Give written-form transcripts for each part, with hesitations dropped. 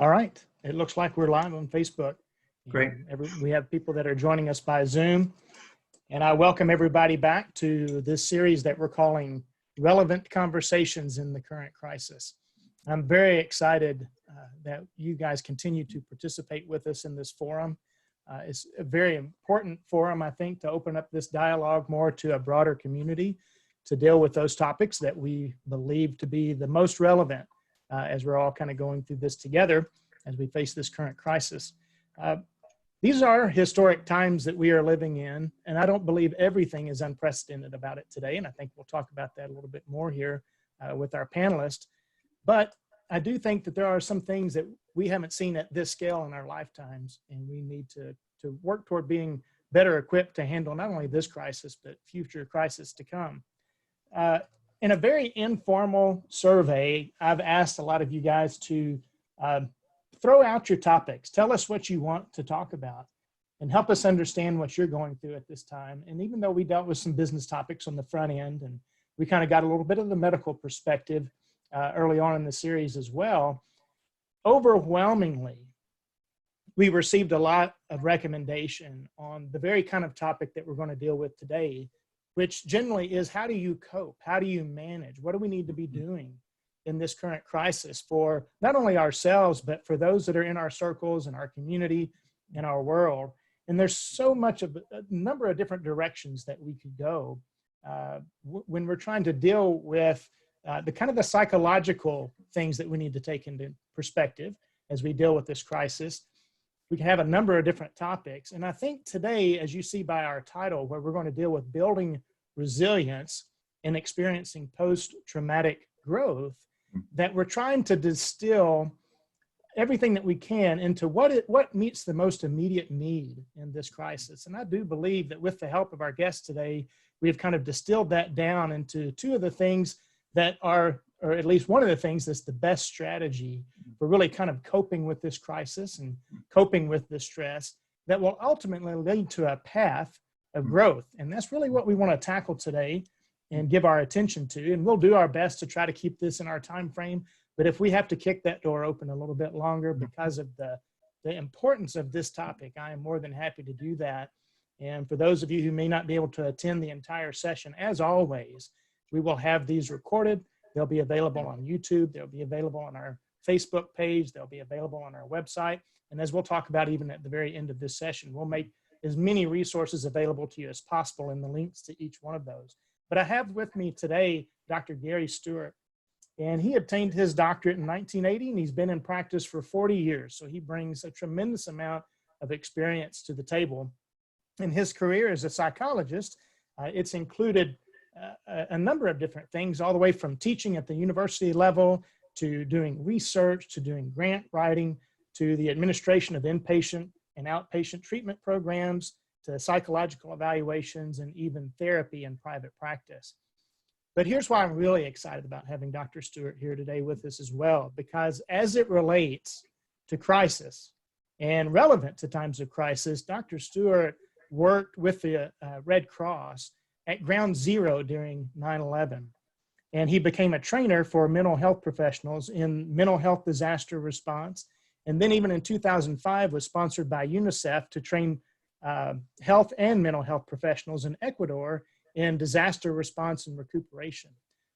All right. It looks like we're live on Facebook. Great. We have people that are joining us by Zoom. And I welcome everybody back to this series that we're calling Relevant Conversations in the Current Crisis. I'm very excited that you guys continue to participate with us in this forum. It's a very important forum, I think, to open up this dialogue more to a broader community to deal with those topics that we believe to be the most relevant as we're all kind of going through this together as we face this current crisis. These are historic times that we are living in, and I don't believe everything is unprecedented about it today, and I think we'll talk about that a little bit more here with our panelists. But I do think that there are some things that we haven't seen at this scale in our lifetimes, and we need to work toward being better equipped to handle not only this crisis, but future crises to come. In a very informal survey, I've asked a lot of you guys to throw out your topics. Tell us what you want to talk about and help us understand what you're going through at this time. And even though we dealt with some business topics on the front end, and we kind of got a little bit of the medical perspective early on in the series as well, overwhelmingly, we received a lot of recommendation on the very kind of topic that we're going to deal with today, which generally is, how do you cope? How do you manage? What do we need to be doing in this current crisis for not only ourselves, but for those that are in our circles, in our community, in our world? And there's so much of a number of different directions that we could go when we're trying to deal with the kind of the psychological things that we need to take into perspective as we deal with this crisis. We can have a number of different topics. And I think today, as you see by our title, where we're going to deal with building resilience and experiencing post-traumatic growth, that we're trying to distill everything that we can into what meets the most immediate need in this crisis. And I do believe that with the help of our guests today, we have kind of distilled that down into two of the things that are, or at least one of the things that's the best strategy for really kind of coping with this crisis and coping with this stress that will ultimately lead to a path of growth. And that's really what we want to tackle today and give our attention to. And we'll do our best to try to keep this in our time frame. But if we have to kick that door open a little bit longer because of the importance of this topic, I am more than happy to do that. And for those of you who may not be able to attend the entire session, as always, we will have these recorded. They'll be available on YouTube. They'll be available on our Facebook page. They'll be available on our website. And as we'll talk about even at the very end of this session, we'll make as many resources available to you as possible in the links to each one of those. But I have with me today Dr. Gary Stewart, and he obtained his doctorate in 1980, and he's been in practice for 40 years. So he brings a tremendous amount of experience to the table. In his career as a psychologist, it's included a number of different things, all the way from teaching at the university level to doing research, to doing grant writing, to the administration of inpatient and outpatient treatment programs, to psychological evaluations, and even therapy in private practice. But here's why I'm really excited about having Dr. Stewart here today with us as well, because as it relates to crisis and relevant to times of crisis, Dr. Stewart worked with the Red Cross at ground zero during 9/11. And he became a trainer for mental health professionals in mental health disaster response. And then even in 2005 was sponsored by UCSF to train health and mental health professionals in Ecuador in disaster response and recuperation.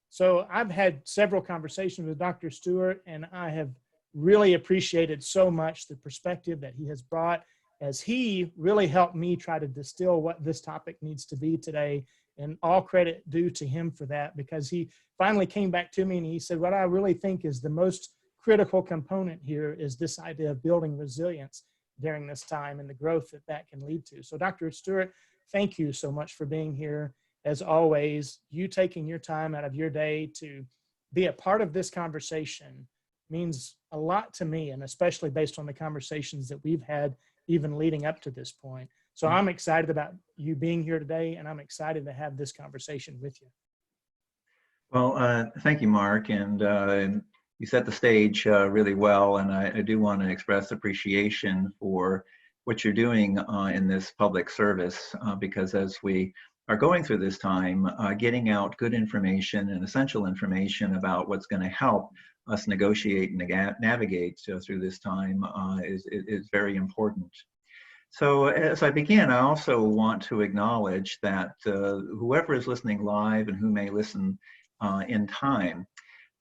So I've had several conversations with Dr. Stewart, and I have really appreciated so much the perspective that he has brought as he really helped me try to distill what this topic needs to be today. And all credit due to him for that, because he finally came back to me and he said, what I really think is the most critical component here is this idea of building resilience during this time and the growth that that can lead to. So Dr. Stewart, thank you so much for being here. As always, you taking your time out of your day to be a part of this conversation means a lot to me, and especially based on the conversations that we've had even leading up to this point. So I'm excited about you being here today, and I'm excited to have this conversation with you. Well, thank you, Mark. And you set the stage really well. And I do want to express appreciation for what you're doing in this public service, because as we are going through this time, getting out good information and essential information about what's going to help us negotiate and navigate through this time is very important. So as I begin, I also want to acknowledge that whoever is listening live and who may listen in time,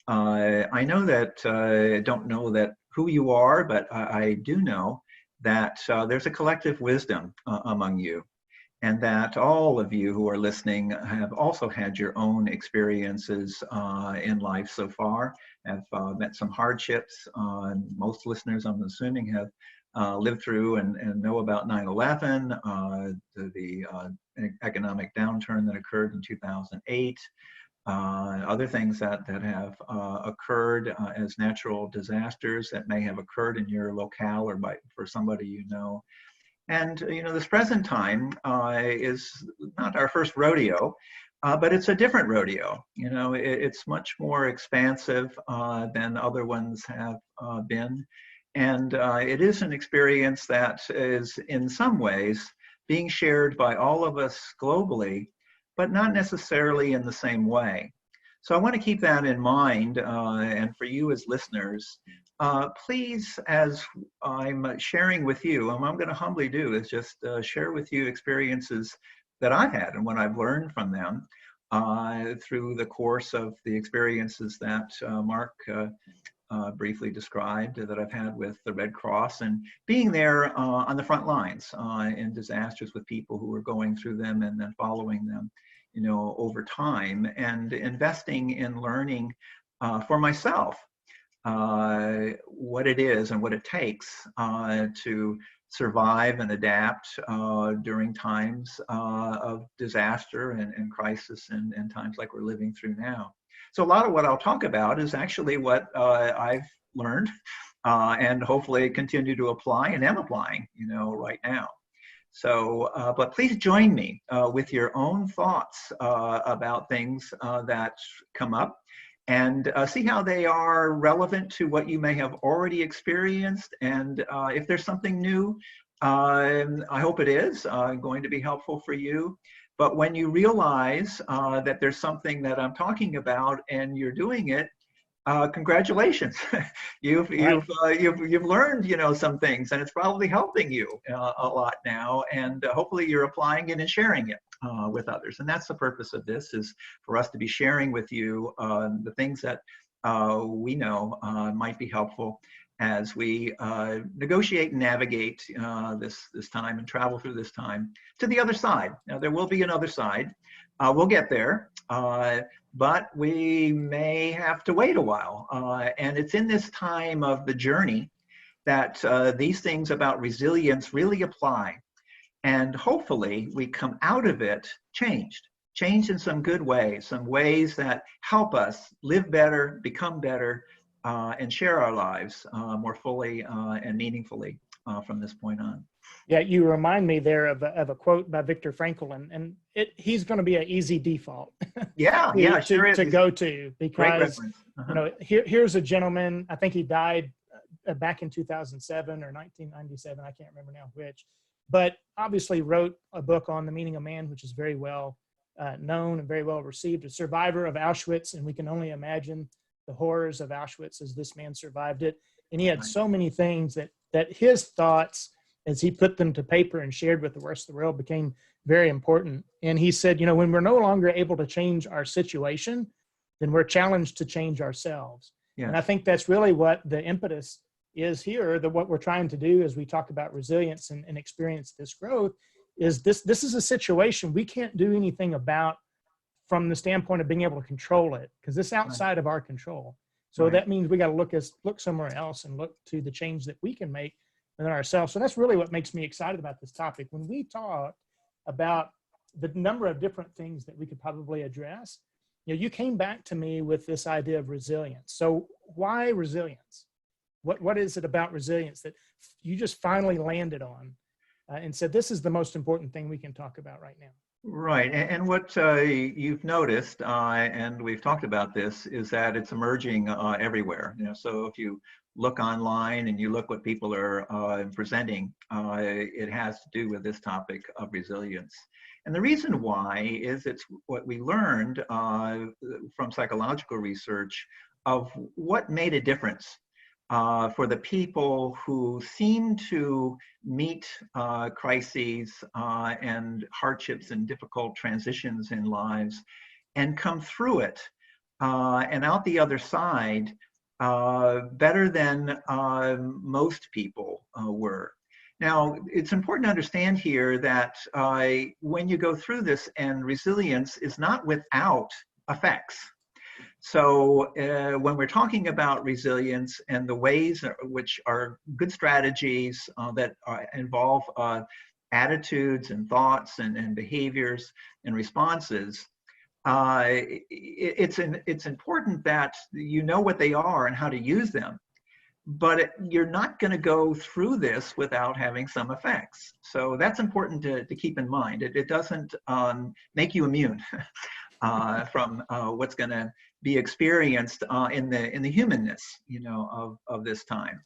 I know that I don't know that who you are, but I do know that there's a collective wisdom among you, and that all of you who are listening have also had your own experiences in life so far, have met some hardships. Most listeners, I'm assuming, have lived through and know about 9/11, the economic downturn that occurred in 2008, other things that have occurred as natural disasters that may have occurred in your locale or for somebody you know. And this present time is not our first rodeo, but it's a different rodeo. It's much more expansive than other ones have been. And it is an experience that is in some ways being shared by all of us globally, but not necessarily in the same way. So I want to keep that in mind, and for you as listeners, please, as I'm sharing with you, and what I'm going to humbly do is just share with you experiences that I've had and what I've learned from them through the course of the experiences that Mark briefly described that I've had with the Red Cross, and being there on the front lines in disasters with people who are going through them and then following them, over time, and investing in learning for myself what it is and what it takes to survive and adapt during times of disaster and crisis and times like we're living through now. So a lot of what I'll talk about is actually what I've learned and hopefully continue to apply and am applying, right now. So, but please join me with your own thoughts about things that come up, and see how they are relevant to what you may have already experienced. And if there's something new, I hope it is going to be helpful for you. But when you realize that there's something that I'm talking about and you're doing it, congratulations. You've learned, some things, and it's probably helping you a lot now. And hopefully you're applying it and sharing it with others. And that's the purpose of this, is for us to be sharing with you the things that we know might be helpful as we negotiate and navigate this time and travel through this time to the other side. Now, there will be another side. We'll get there, but we may have to wait a while. And it's in this time of the journey that these things about resilience really apply. And hopefully we come out of it changed in some good ways, some ways that help us live better, become better, and share our lives more fully and meaningfully from this point on. Yeah, you remind me there of a quote by Viktor Frankl, and he's going to be an easy default. to go to, because here's a gentleman. I think he died back in 2007 or 1997. I can't remember now which, but obviously wrote a book on the meaning of man, which is very well known and very well received. A survivor of Auschwitz, and we can only imagine the horrors of Auschwitz as this man survived it. And he had so many things that his thoughts, as he put them to paper and shared with the rest of the world, became very important. And he said, when we're no longer able to change our situation, then we're challenged to change ourselves. Yes. And I think that's really what the impetus is here, that what we're trying to do as we talk about resilience and experience this growth is this is a situation we can't do anything about from the standpoint of being able to control it, because it's outside of our control. So that means we got to look somewhere else and look to the change that we can make within ourselves. So that's really what makes me excited about this topic. When we talk about the number of different things that we could probably address, you came back to me with this idea of resilience. So why resilience? What is it about resilience that you just finally landed on and said, this is the most important thing we can talk about right now? Right, and what you've noticed, and we've talked about this, is that it's emerging everywhere. So if you look online and you look what people are presenting, it has to do with this topic of resilience. And the reason why is it's what we learned from psychological research of what made a difference for the people who seem to meet crises and hardships and difficult transitions in lives and come through it and out the other side better than most people were. Now, it's important to understand here that when you go through this, and resilience is not without effects. So when we're talking about resilience and the ways which are good strategies that involve attitudes and thoughts and behaviors and responses, it's important that you know what they are and how to use them. But you're not going to go through this without having some effects. So that's important to keep in mind. It doesn't make you immune from what's going to be experienced in the humanness, of this time.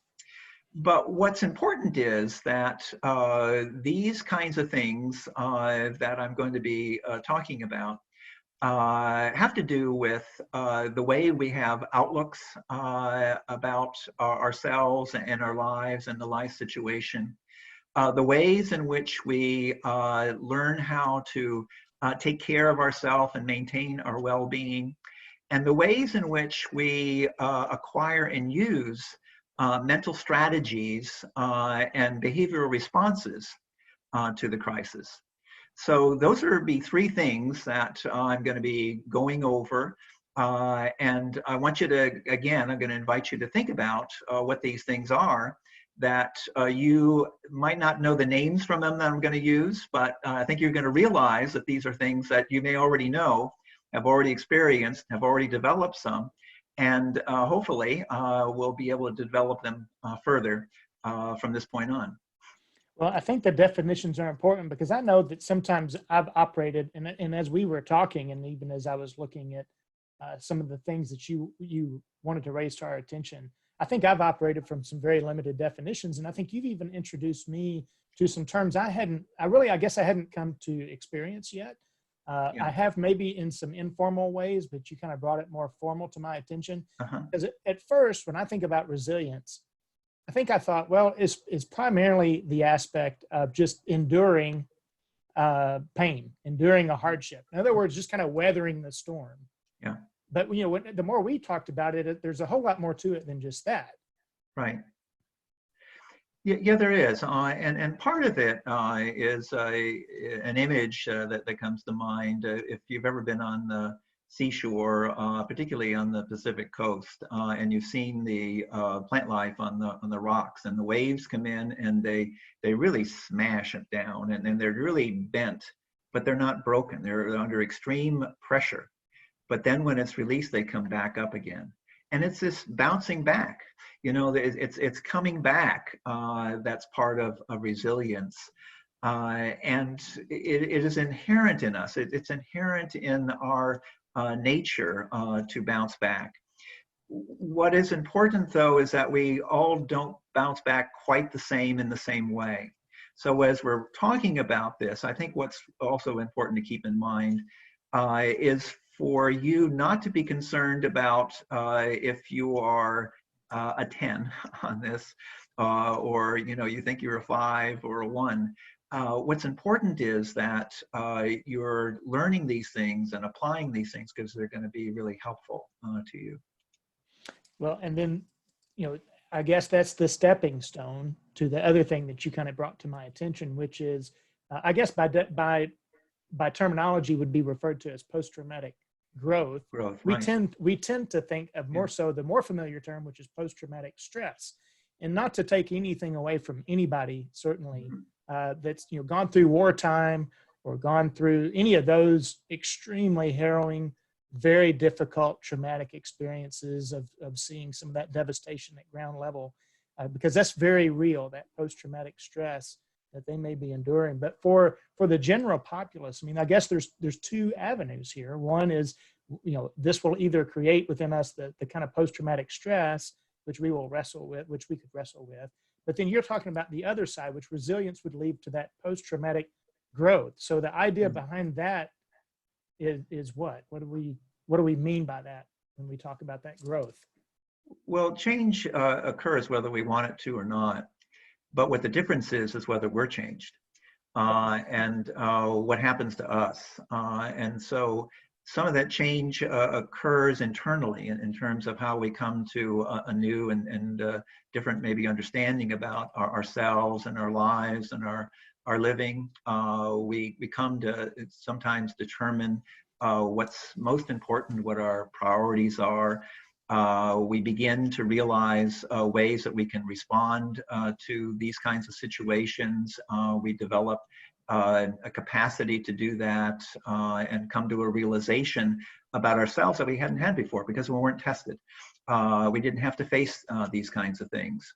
But what's important is that these kinds of things that I'm going to be talking about have to do with the way we have outlooks about ourselves and our lives and the life situation, the ways in which we learn how to take care of ourselves and maintain our well-being, and the ways in which we acquire and use mental strategies and behavioral responses to the crisis. So those are be three things that I'm going to be going over. And I want you to, again, I'm going to invite you to think about what these things are that you might not know the names from them that I'm going to use, but I think you're going to realize that these are things that you may already know, have already experienced, have already developed some, and hopefully we'll be able to develop them further from this point on. Well, I think the definitions are important because I know that sometimes I've operated, and as we were talking, and even as I was looking at some of the things that you wanted to raise to our attention, I think I've operated from some very limited definitions, and I think you've even introduced me to some terms I guess I hadn't come to experience yet. Yeah. I have maybe in some informal ways, but you kind of brought it more formal to my attention. Because at first, when I think about resilience, I thought, well, it's primarily the aspect of just enduring pain, enduring a hardship. In other words, just kind of weathering the storm. Yeah. But the more we talked about it, there's a whole lot more to it than just that. Right. Yeah, there is, and part of it is an image that comes to mind. If you've ever been on the seashore, particularly on the Pacific coast, and you've seen the plant life on the rocks, and the waves come in and they really smash it down, and they're really bent, but they're not broken. They're under extreme pressure. But then when it's released, they come back up again. And it's this bouncing back, it's coming back. That's part of resilience. And it is inherent in us. It's inherent in our nature to bounce back. What is important, though, is that we all don't bounce back quite the same in the same way. So as we're talking about this, I think what's also important to keep in mind is for you not to be concerned about if you are a 10 on this, or you think you're a 5 or a 1. What's important is that you're learning these things and applying these things because they're going to be really helpful to you. Well, and then, I guess that's the stepping stone to the other thing that you kind of brought to my attention, which is, I guess by terminology would be referred to as post-traumatic growth. We tend to think of more so the more familiar term, which is post-traumatic stress, and not to take anything away from anybody, certainly, that's gone through wartime or gone through any of those extremely harrowing, very difficult, traumatic experiences of seeing some of that devastation at ground level, because that's very real, that post-traumatic stress that they may be enduring. But for the general populace, I guess there's two avenues here. One is, this will either create within us the kind of post-traumatic stress, which we could wrestle with. But then you're talking about the other side, which resilience would lead to that post-traumatic growth. So the idea behind that is what? What do we mean by that? when we talk about that growth? Well, change occurs whether we want it to or not. But what the difference is whether we're changed and what happens to us. And so some of that change occurs internally in terms of how we come to a new and different maybe understanding about ourselves and our lives and our living. We come to sometimes determine what's most important, what our priorities are. We begin to realize ways that we can respond to these kinds of situations. We develop a capacity to do that and come to a realization about ourselves that we hadn't had before because we weren't tested. We didn't have to face these kinds of things.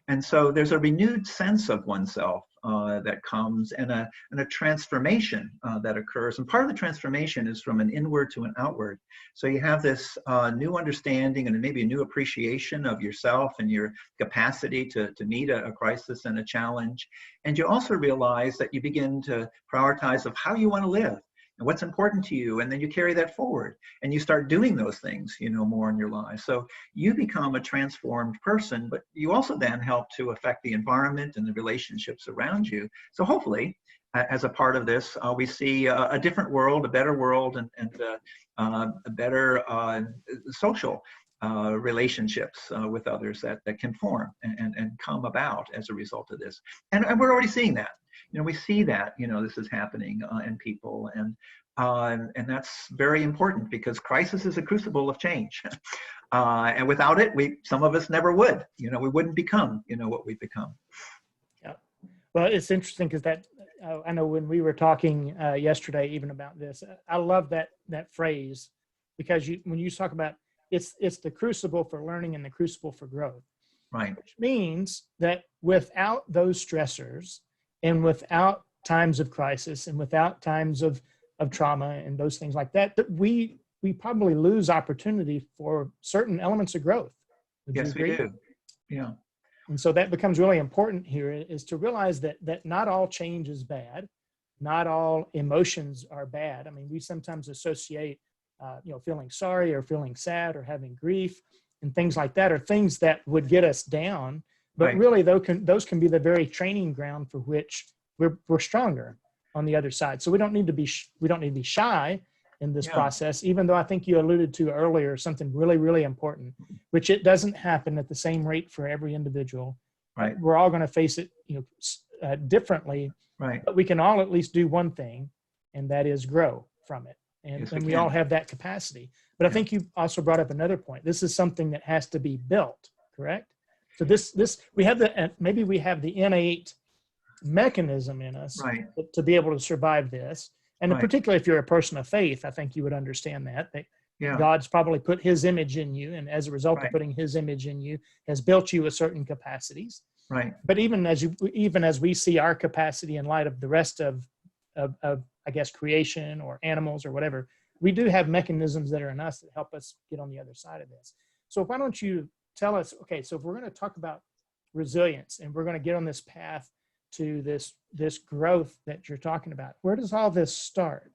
And so there's a renewed sense of oneself that comes and a transformation that occurs. And part of the transformation is from an inward to an outward. So you have this new understanding and maybe a new appreciation of yourself and your capacity to meet a crisis and a challenge. And you also realize that you begin to prioritize of how you want to live and what's important to you, and then you carry that forward and you start doing those things, more in your life. So you become a transformed person, but you also then help to affect the environment and the relationships around you. So hopefully, as a part of this, we see a different world, a better world, and a better social relationships with others that can form and come about as a result of this. And we're already seeing that. We see that, this is happening in people, and that's very important because crisis is a crucible of change. And without it, some of us never would, we wouldn't become, what we've become. Yeah. Well, it's interesting because I know when we were talking yesterday, even about this, I love that phrase because when you talk about it's the crucible for learning and the crucible for growth. Right. Which means that without those stressors and without times of crisis and without times of trauma and those things like that, that we probably lose opportunity for certain elements of growth. Would yes, you agree? We do. Yeah. And so that becomes really important here is to realize that not all change is bad. Not all emotions are bad. I mean, we sometimes associate, feeling sorry or feeling sad or having grief and things like that are things that would get us down. But right. Really, those can be the very training ground for which we're stronger on the other side. So we don't need to be shy in this process, even though I think you alluded to earlier something really, really important, which it doesn't happen at the same rate for every individual. Right. We're all going to face it, differently. Right. But we can all at least do one thing, and that is grow from it. And we all have that capacity. But I think you also brought up another point. This is something that has to be built, correct? So we have maybe we have the innate mechanism in us to be able to survive this. And particularly if you're a person of faith, I think you would understand that God's probably put his image in you. And as a result of putting his image in you, has built you with certain capacities. Right. But even as we see our capacity in light of the rest of I guess creation or animals or whatever, we do have mechanisms that are in us that help us get on the other side of this. So why don't you tell us, okay, so if we're going to talk about resilience and we're going to get on this path to this growth that you're talking about, where does all this start?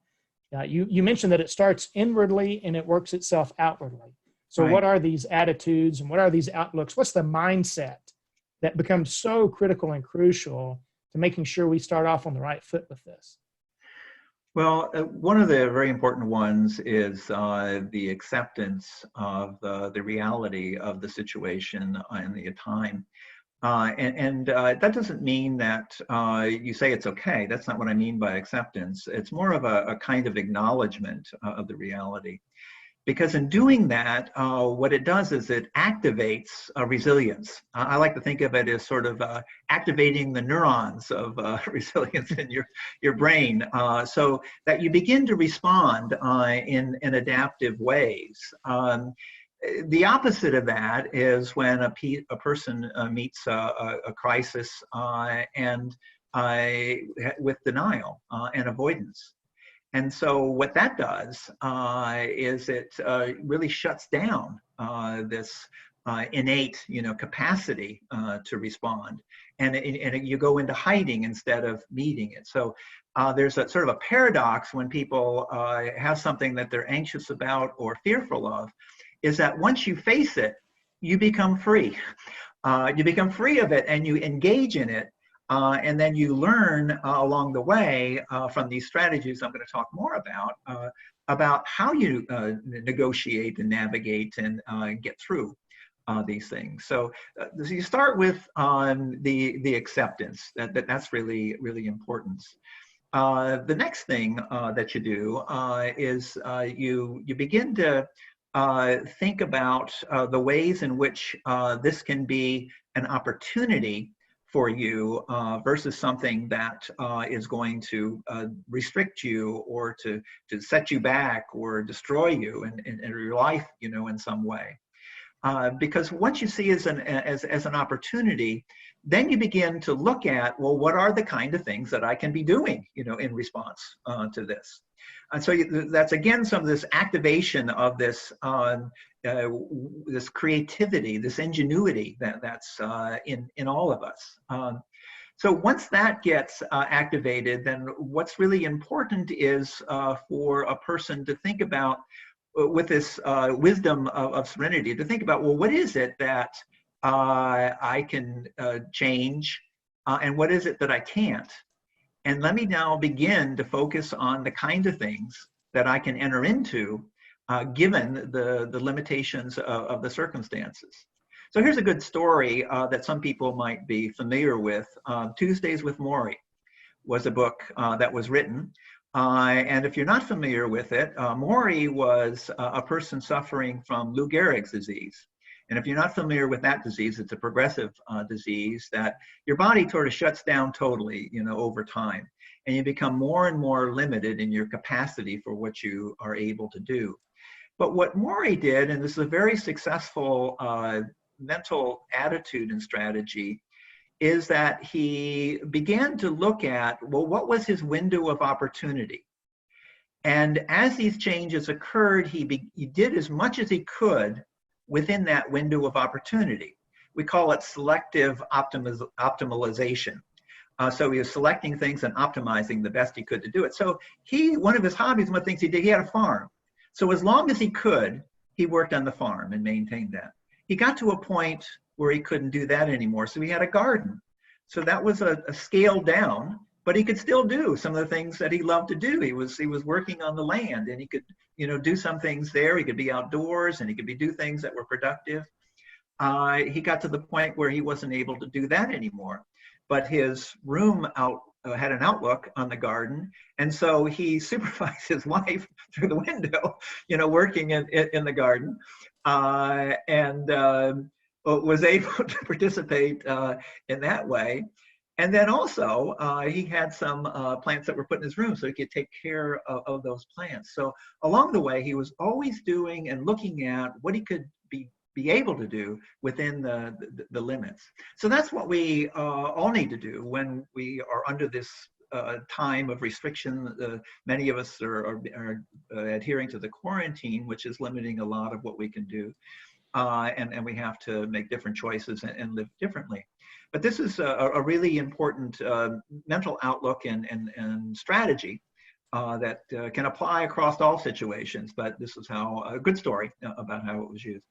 You mentioned that it starts inwardly and it works itself outwardly. So what are these attitudes and what are these outlooks? What's the mindset that becomes so critical and crucial to making sure we start off on the right foot with this? Well, one of the very important ones is the acceptance of the reality of the situation and the time. And that doesn't mean that you say it's okay. That's not what I mean by acceptance. It's more of a kind of acknowledgement of the reality. Because in doing that, what it does is it activates resilience. I like to think of it as sort of activating the neurons of resilience in your brain, so that you begin to respond in adaptive ways. The opposite of that is when a person meets a crisis and with denial and avoidance. And so what that does is it really shuts down this innate, capacity to respond, and you go into hiding instead of meeting it. So there's a sort of a paradox when people have something that they're anxious about or fearful of, is that once you face it, you become free. You become free of it and you engage in it. And then you learn along the way from these strategies I'm going to talk more about how you negotiate and navigate and get through these things. So you start with the acceptance. That's really, really important. The next thing that you do is you begin to think about the ways in which this can be an opportunity for you versus something that is going to restrict you or to set you back or destroy you in your life, in some way. Because once you see as an opportunity, then you begin to look at, well, what are the kind of things that I can be doing, in response to this? And so that's again some of this activation of this this creativity, this ingenuity that's in all of us. So once that gets activated, then what's really important is for a person to think about, with this wisdom of serenity, to think about, well, what is it that I can change, and what is it that I can't? And let me now begin to focus on the kind of things that I can enter into, given the limitations of the circumstances. So here's a good story that some people might be familiar with. Tuesdays with Morrie was a book that was written. And if you're not familiar with it, Morrie was a person suffering from Lou Gehrig's disease. And if you're not familiar with that disease, it's a progressive disease that your body sort of shuts down totally, over time. And you become more and more limited in your capacity for what you are able to do. But what Morrie did, and this is a very successful mental attitude and strategy, is that he began to look at, well, what was his window of opportunity? And as these changes occurred, he did as much as he could within that window of opportunity. We call it selective optimization. So he was selecting things and optimizing the best he could to do it. So one of his hobbies, one of the things he did, he had a farm. So as long as he could, he worked on the farm and maintained that. He got to a point where he couldn't do that anymore, so he had a garden. So that was a scale down, but he could still do some of the things that he loved to do. He was working on the land, and he could do some things there. He could be outdoors, and he could do things that were productive. He got to the point where he wasn't able to do that anymore, but his room had an outlook on the garden, and so he supervised his wife through the window, working in the garden, and was able to participate in that way. And then also, he had some plants that were put in his room, so he could take care of those plants. So along the way, he was always doing and looking at what he could be able to do within the limits. So that's what we all need to do when we are under this time of restriction. Many of us are adhering to the quarantine, which is limiting a lot of what we can do. And we have to make different choices and live differently. But this is a really important mental outlook and strategy that can apply across all situations. But this is a good story about how it was used.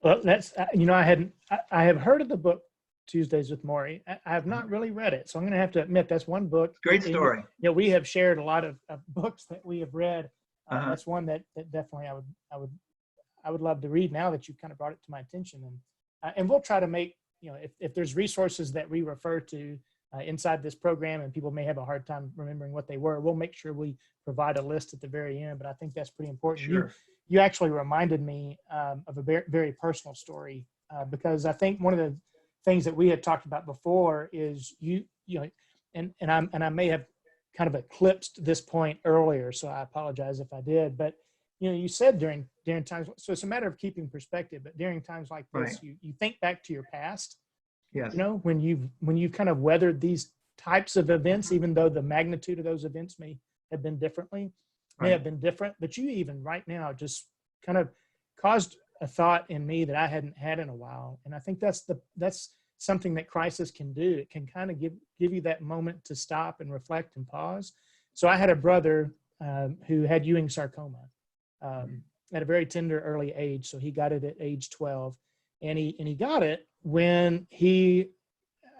Well, that's, I have heard of the book Tuesdays with Morrie. I have not really read it, so I'm going to have to admit that's one book. Great story. We have shared a lot of books that we have read. That's one that definitely I would love to read now that you kind of brought it to my attention. And we'll try to make, if there's resources that we refer to inside this program and people may have a hard time remembering what they were, we'll make sure we provide a list at the very end. But I think that's pretty important. Sure. You actually reminded me of a very, very personal story because I think one of the things that we had talked about before is and I may have kind of eclipsed this point earlier, so I apologize if I did, but you said during times, so it's a matter of keeping perspective, but during times like this, right, you think back to your past. Yes. When you've kind of weathered these types of events, even though the magnitude of those events may have been different, but you even right now just kind of caused a thought in me that I hadn't had in a while. And I think that's something that crisis can do. It can kind of give you that moment to stop and reflect and pause. So I had a brother who had Ewing sarcoma. at a very tender early age. So he got it at age 12, and he got it when he,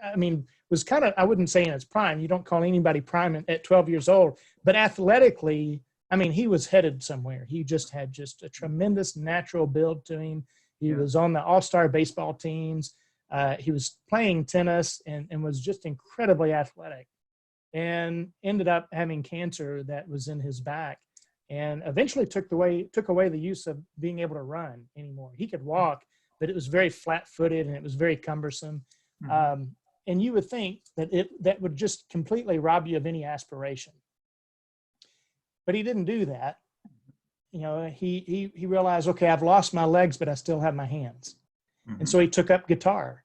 I mean, was kind of, I wouldn't say in his prime. You don't call anybody prime at 12 years old, but athletically, I mean, he was headed somewhere. He just had just a tremendous natural build to him. He was on the all-star baseball teams. He was playing tennis and was just incredibly athletic, and ended up having cancer that was in his back, and eventually took away the use of being able to run anymore. He could walk, but it was very flat-footed and it was very cumbersome. And you would think that that would just completely rob you of any aspiration. But he didn't do that. You know, he realized, okay, I've lost my legs, but I still have my hands. And so he took up guitar,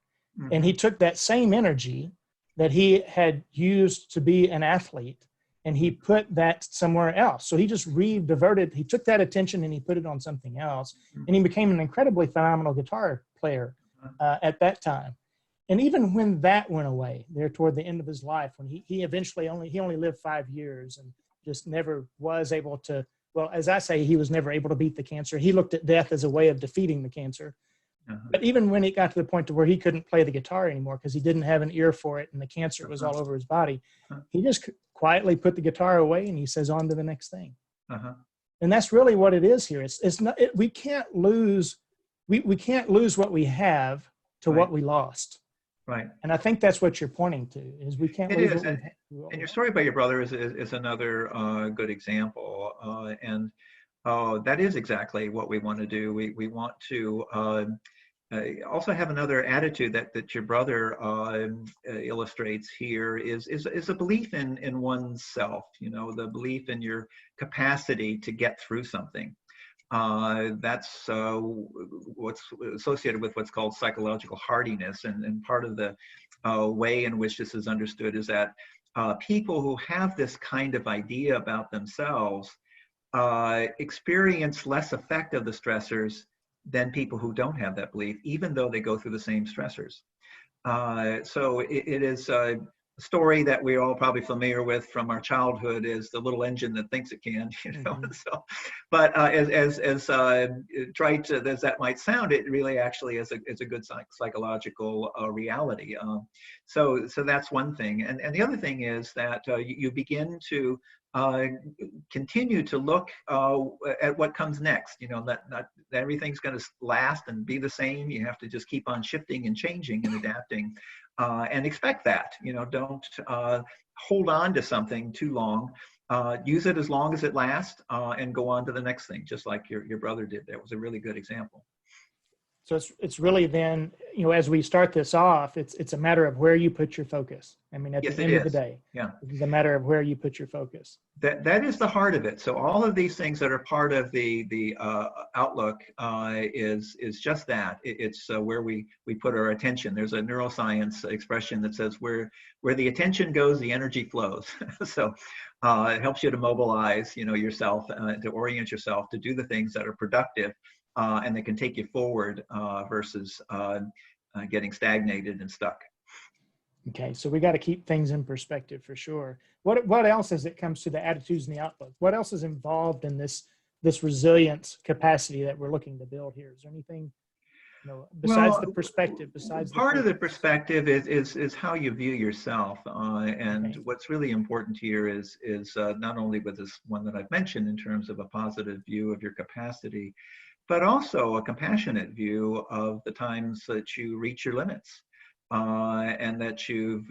and he took that same energy that he had used to be an athlete, and he put that somewhere else. So he just he took that attention and he put it on something else, and he became an incredibly phenomenal guitar player at that time. And even when that went away there toward the end of his life, when he eventually only lived 5 years and just never was able to, well, as I say, he was never able to beat the cancer. He looked at death as a way of defeating the cancer. But even when it got to the point to where he couldn't play the guitar anymore because he didn't have an ear for it and the cancer was all over his body, he just quietly put the guitar away and he says, on to the next thing. And that's really what it is here. It's not, we can't lose, we can't lose what we have to what we lost. Right. And I think that's what you're pointing to, is we can't lose what we have. And your story about your brother is another good example. And that is exactly what we want to do. We want to also have another attitude that your brother illustrates here is a belief in oneself, you know, the belief in your capacity to get through something. That's what's associated with what's called psychological hardiness. And part of the way in which this is understood is that people who have this kind of idea about themselves experience less effect of the stressors than people who don't have that belief, even though they go through the same stressors. So it is a story that we're all probably familiar with from our childhood, is the little engine that thinks it can, you know. So, but as trite as that might sound, it really actually is a good psychological reality. So that's one thing, and the other thing is that you begin to continue to look at what comes next. You know, not everything's going to last and be the same. You have to just keep on shifting and changing and adapting, and expect that. You know, don't hold on to something too long. Use it as long as it lasts, and go on to the next thing, just like your brother did. That was a really good example. So it's really then, you know, as we start this off, it's a matter of where you put your focus. I mean, at the end of the day, it's a matter of where you put your focus. That is the heart of it. So all of these things that are part of the outlook is just that. It's where we put our attention. There's a neuroscience expression that says where the attention goes, the energy flows. So it helps you to mobilize, you know, yourself, to orient yourself to do the things that are productive. And that can take you forward versus getting stagnated and stuck. Okay, so we got to keep things in perspective for sure. What else, as it comes to the attitudes and the outlook, what else is involved in this resilience capacity that we're looking to build here? Is there anything, you know, besides the perspective? Besides part of the perspective is how you view yourself, and what's really important here is not only with this one that I've mentioned in terms of a positive view of your capacity, but also a compassionate view of the times that you reach your limits, and that you've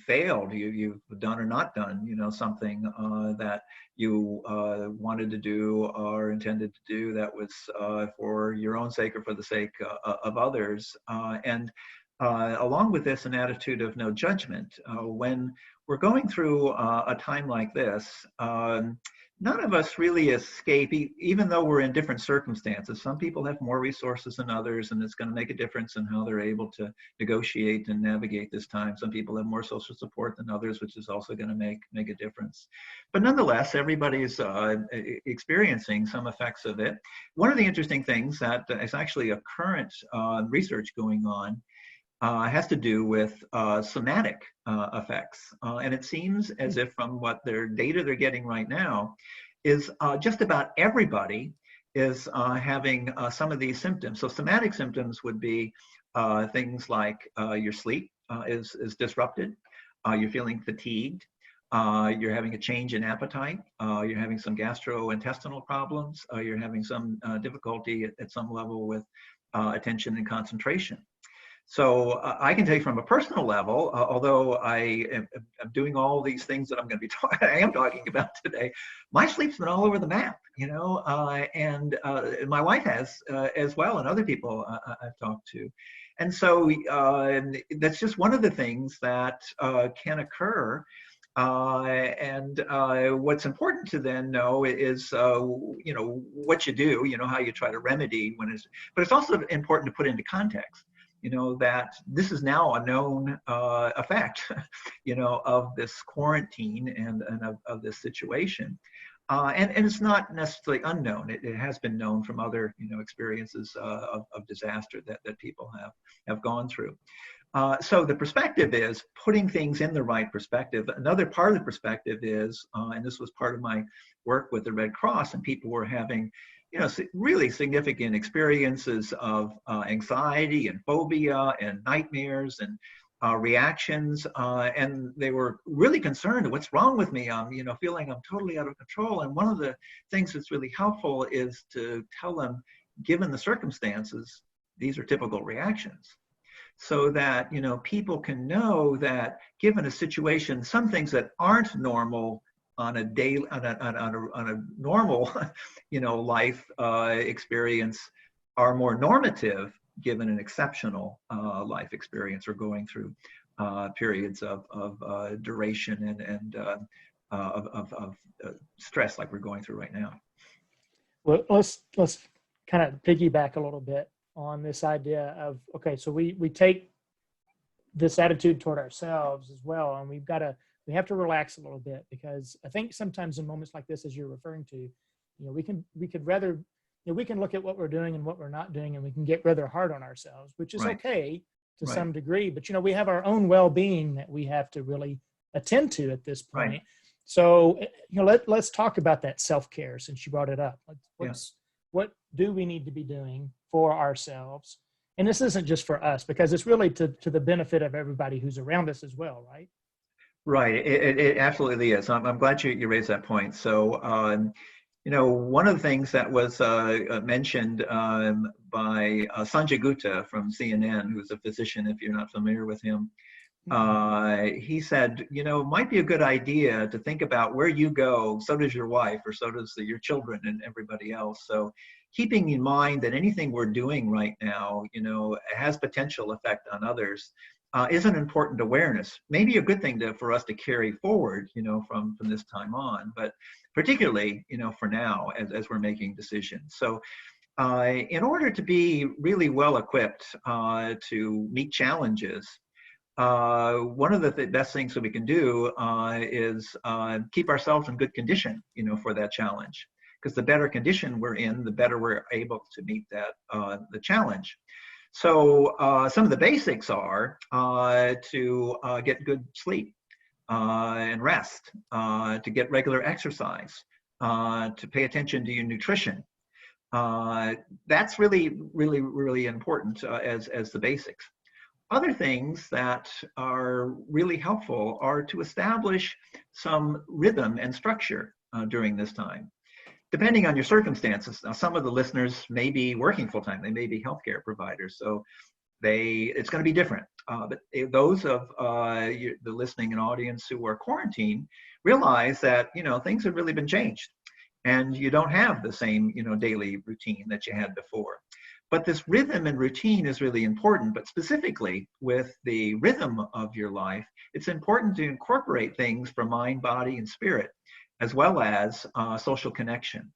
failed, you've done or not done, you know, something that you wanted to do or intended to do that was for your own sake or for the sake of others, and along with this, an attitude of no judgment. When we're going through a time like this, none of us really escape, even though we're in different circumstances. Some people have more resources than others, and it's going to make a difference in how they're able to negotiate and navigate this time. Some people have more social support than others, which is also going to make a difference. But nonetheless, everybody's experiencing some effects of it. One of the interesting things that is actually a current research going on has to do with somatic effects. And it seems as if from what their data they're getting right now is just about everybody is having some of these symptoms. So somatic symptoms would be things like your sleep is disrupted, you're feeling fatigued, you're having a change in appetite, you're having some gastrointestinal problems, you're having some difficulty at some level with attention and concentration. So I can tell you from a personal level, although I am doing all these things that I'm going to be I am talking about today, my sleep's been all over the map, and my wife has as well, and other people I've talked to. And so that's just one of the things that can occur. What's important to then know is, what you do, how you try to remedy but it's also important to put into context. That this is now a known effect, of this quarantine and of this situation. And it's not necessarily unknown. It has been known from other, experiences of disaster that people have gone through. So the perspective is putting things in the right perspective. Another part of the perspective is, and this was part of my work with the Red Cross, and people were having really significant experiences of anxiety and phobia and nightmares and reactions, and they were really concerned, what's wrong with me? I'm feeling I'm totally out of control. And one of the things that's really helpful is to tell them, given the circumstances, these are typical reactions, so that people can know that given a situation, some things that aren't normal on a daily, on a normal, life experience are more normative given an exceptional life experience, or going through periods of duration and of stress like we're going through right now. Well, let's kind of piggyback a little bit on this idea of, okay, so we take this attitude toward ourselves as well, and we have to relax a little bit, because I think sometimes in moments like this, as you're referring to, we can look at what we're doing and what we're not doing, and we can get rather hard on ourselves, which is okay to some degree, but we have our own well-being that we have to really attend to at this point. Right. So, let's talk about that self-care, since you brought it up. What do we need to be doing for ourselves? And this isn't just for us, because it's really to the benefit of everybody who's around us as well, right? Right, it absolutely is. I'm glad you raised that point. So, one of the things that was mentioned by Sanjay Gupta from CNN, who's a physician, if you're not familiar with him, he said, it might be a good idea to think about where you go, so does your wife, or so does your children and everybody else. So keeping in mind that anything we're doing right now, has potential effect on others, is an important awareness. Maybe a good thing for us to carry forward, from this time on, but particularly, for now, as we're making decisions. So in order to be really well equipped to meet challenges, one of the best things that we can do is keep ourselves in good condition, for that challenge. Because the better condition we're in, the better we're able to meet that the challenge. So some of the basics are to get good sleep and rest, to get regular exercise, to pay attention to your nutrition. That's really, really, really important as the basics. Other things that are really helpful are to establish some rhythm and structure during this time, depending on your circumstances. Now, some of the listeners may be working full-time, they may be healthcare providers, so it's going to be different. But those of the listening and audience who are quarantined realize that things have really been changed, and you don't have the same daily routine that you had before. But this rhythm and routine is really important. But specifically with the rhythm of your life, it's important to incorporate things from mind, body, and spirit, as well as social connection.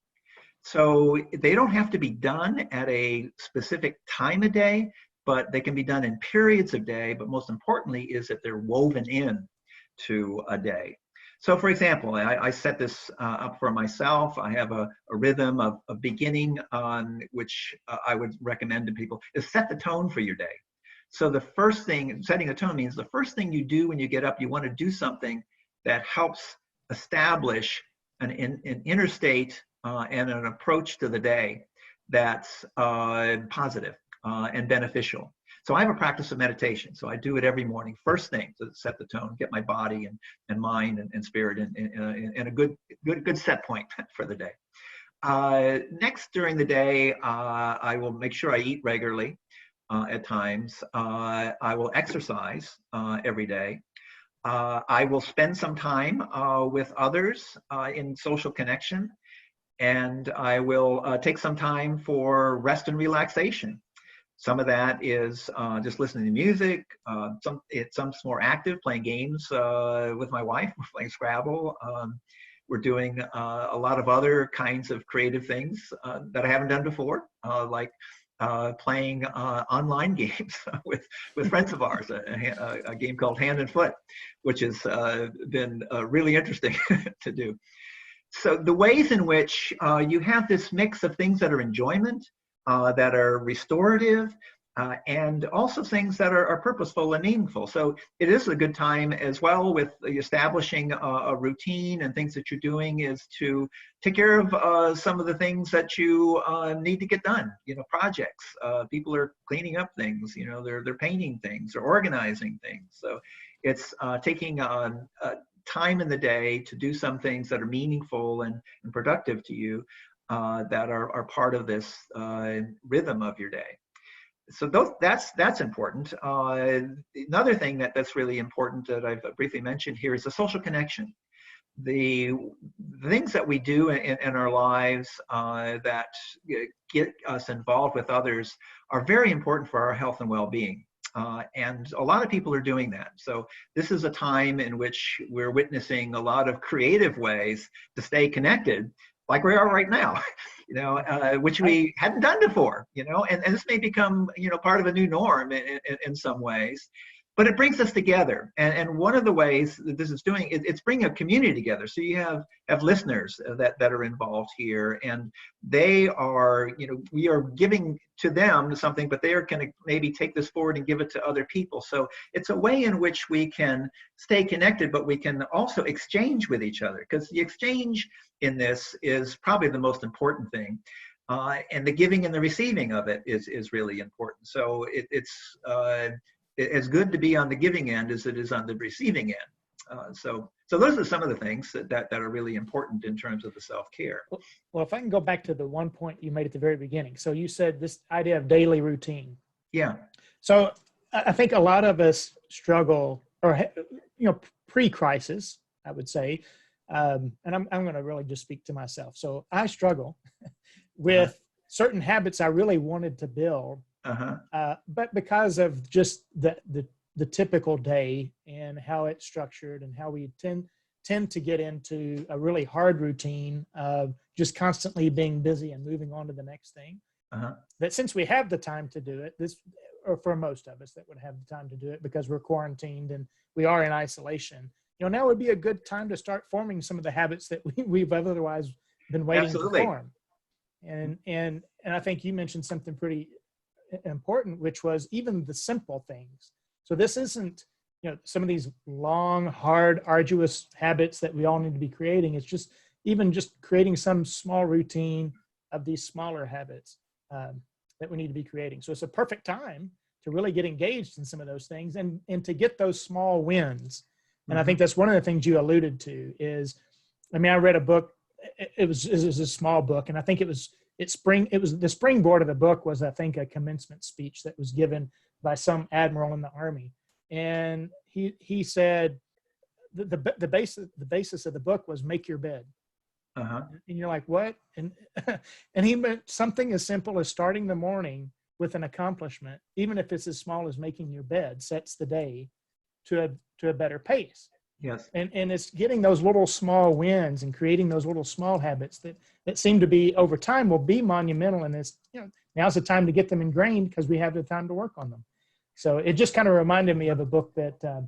So they don't have to be done at a specific time of day, but they can be done in periods of day. But most importantly is that they're woven in to a day. So for example, I set this up for myself. I have a rhythm of beginning on which I would recommend to people is set the tone for your day. So the first thing, setting a tone means the first thing you do when you get up, you want to do something that helps establish an inner state and an approach to the day that's positive and beneficial. So I have a practice of meditation. So I do it every morning, first thing, to set the tone, get my body and mind and spirit in a good set point for the day. Next, during the day, I will make sure I eat regularly at times. I will exercise every day. I will spend some time with others in social connection, and I will take some time for rest and relaxation. Some of that is just listening to music. Some's more active, playing games with my wife. We're playing Scrabble. We're doing a lot of other kinds of creative things that I haven't done before, like playing online games with friends of ours, a game called Hand and Foot, which has been really interesting to do. So the ways in which you have this mix of things that are enjoyment, that are restorative, and also things that are purposeful and meaningful. So it is a good time as well with establishing a routine, and things that you're doing is to take care of some of the things that you need to get done, projects. People are cleaning up things, they're painting things or organizing things. So it's taking time in the day to do some things that are meaningful and productive to you, that are part of this rhythm of your day. So that's important. Another thing that's really important that I've briefly mentioned here is the social connection. The things that we do in our lives that get us involved with others are very important for our health and well-being. And a lot of people are doing that. So this is a time in which we're witnessing a lot of creative ways to stay connected, like we are right now, which we hadn't done before, and this may become, part of a new norm in some ways, but it brings us together. And one of the ways that this is doing, it's bringing a community together. So you have listeners that are involved here, and they are, we are giving to them something, but they are going to maybe take this forward and give it to other people. So it's a way in which we can stay connected, but we can also exchange with each other, because the exchange in this is probably the most important thing. And the giving and the receiving of it is really important. So it's as good to be on the giving end as it is on the receiving end. So those are some of the things that are really important in terms of the self-care. Well, if I can go back to the one point you made at the very beginning. So you said this idea of daily routine. Yeah. So I think a lot of us struggle, or, pre-crisis, I would say, and I'm going to really just speak to myself. So I struggle with certain habits I really wanted to build, but because of just the typical day and how it's structured and how we tend to get into a really hard routine of just constantly being busy and moving on to the next thing, that since we have the time to do it, or for most of us that would have the time to do it because we're quarantined and we are in isolation, now would be a good time to start forming some of the habits that we've otherwise been waiting to form. And I think you mentioned something pretty important, which was even the simple things. So this isn't, some of these long, hard, arduous habits that we all need to be creating. It's just creating some small routine of these smaller habits that we need to be creating. So it's a perfect time to really get engaged in some of those things and to get those small wins. And I think that's one of the things you alluded to is, I read a book. It was a small book, and I think the springboard of the book was, I think, a commencement speech that was given by some admiral in the Army. And he said the basis of the book was make your bed. And you're like, what? And he meant something as simple as starting the morning with an accomplishment, even if it's as small as making your bed, sets the day to a better pace. Yes. And it's getting those little small wins and creating those little small habits that seem to be over time will be monumental. And it's, now's the time to get them ingrained because we have the time to work on them. So it just kind of reminded me of a book that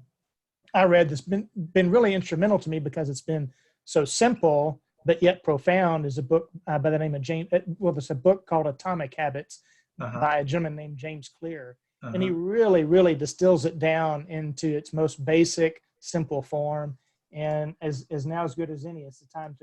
I read that's been really instrumental to me because it's been so simple, but yet profound, is a book by the name of it's a book called Atomic Habits by a gentleman named James Clear. And he really, really distills it down into its most basic, simple form. And as now as good as any, it's the time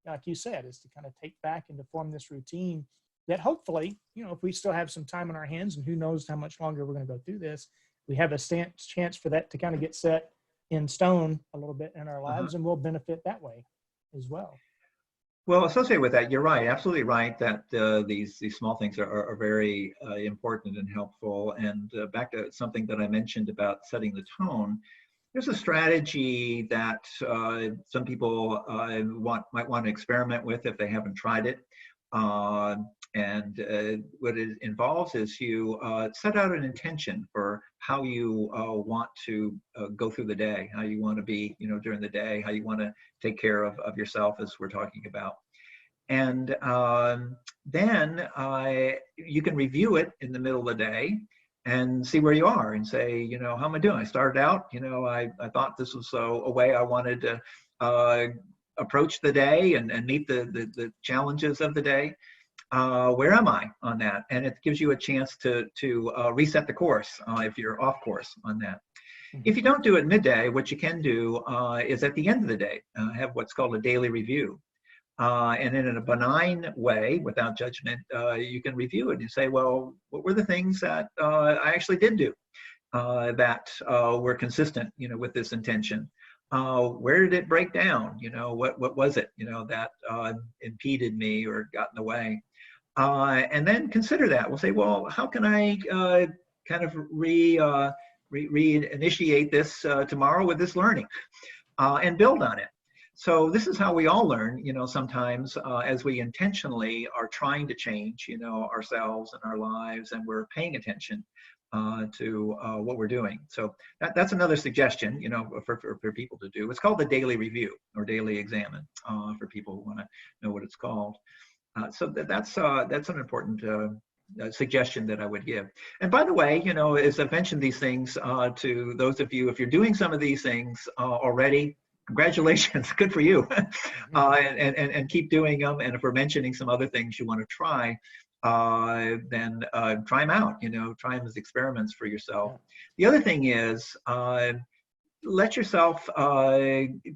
like you said, is to kind of take back and to form this routine that hopefully, if we still have some time on our hands, and who knows how much longer we're going to go through this, we have a chance for that to kind of get set in stone a little bit in our lives, and we'll benefit that way as well. Well, associated with that, you're right, absolutely right, that these small things are very important and helpful. And back to something that I mentioned about setting the tone, there's a strategy that some people might want to experiment with if they haven't tried it. And what it involves is you set out an intention for how you want to go through the day, how you want to be, during the day, how you want to take care of yourself, as we're talking about. And then you can review it in the middle of the day and see where you are and say, how am I doing? I started out, I thought this was a way I wanted to approach the day and meet the challenges of the day. Where am I on that? And it gives you a chance to reset the course if you're off course on that. If you don't do it midday, what you can do is at the end of the day, have what's called a daily review. And in a benign way, without judgment, you can review it and say, well, what were the things that I actually did do that were consistent, with this intention? Where did it break down? What was it, that impeded me or got in the way? And then consider that. We'll say, well, how can I kind of reinitiate this tomorrow with this learning and build on it? So this is how we all learn, sometimes as we intentionally are trying to change, ourselves and our lives, and we're paying attention to what we're doing. So that's another suggestion, for people to do. It's called the daily review or daily examine for people who want to know what it's called. So that's an important suggestion that I would give. And by the way, as I've mentioned these things to those of you, if you're doing some of these things already, congratulations, good for you. And keep doing them. And if we're mentioning some other things you want to try, then try them out, try them as experiments for yourself. The other thing is let yourself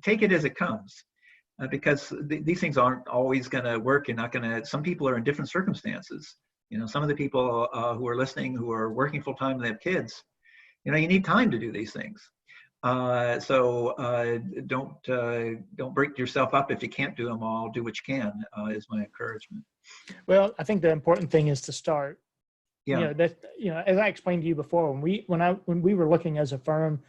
take it as it comes. Because these things aren't always going to work. You're not going to, some people are in different circumstances. Some of the people who are listening, who are working full time and they have kids, you need time to do these things. So don't break yourself up if you can't do them all. Do what you can is my encouragement. Well, I think the important thing is to start. Yeah. As I explained to you before, when we were looking as a firm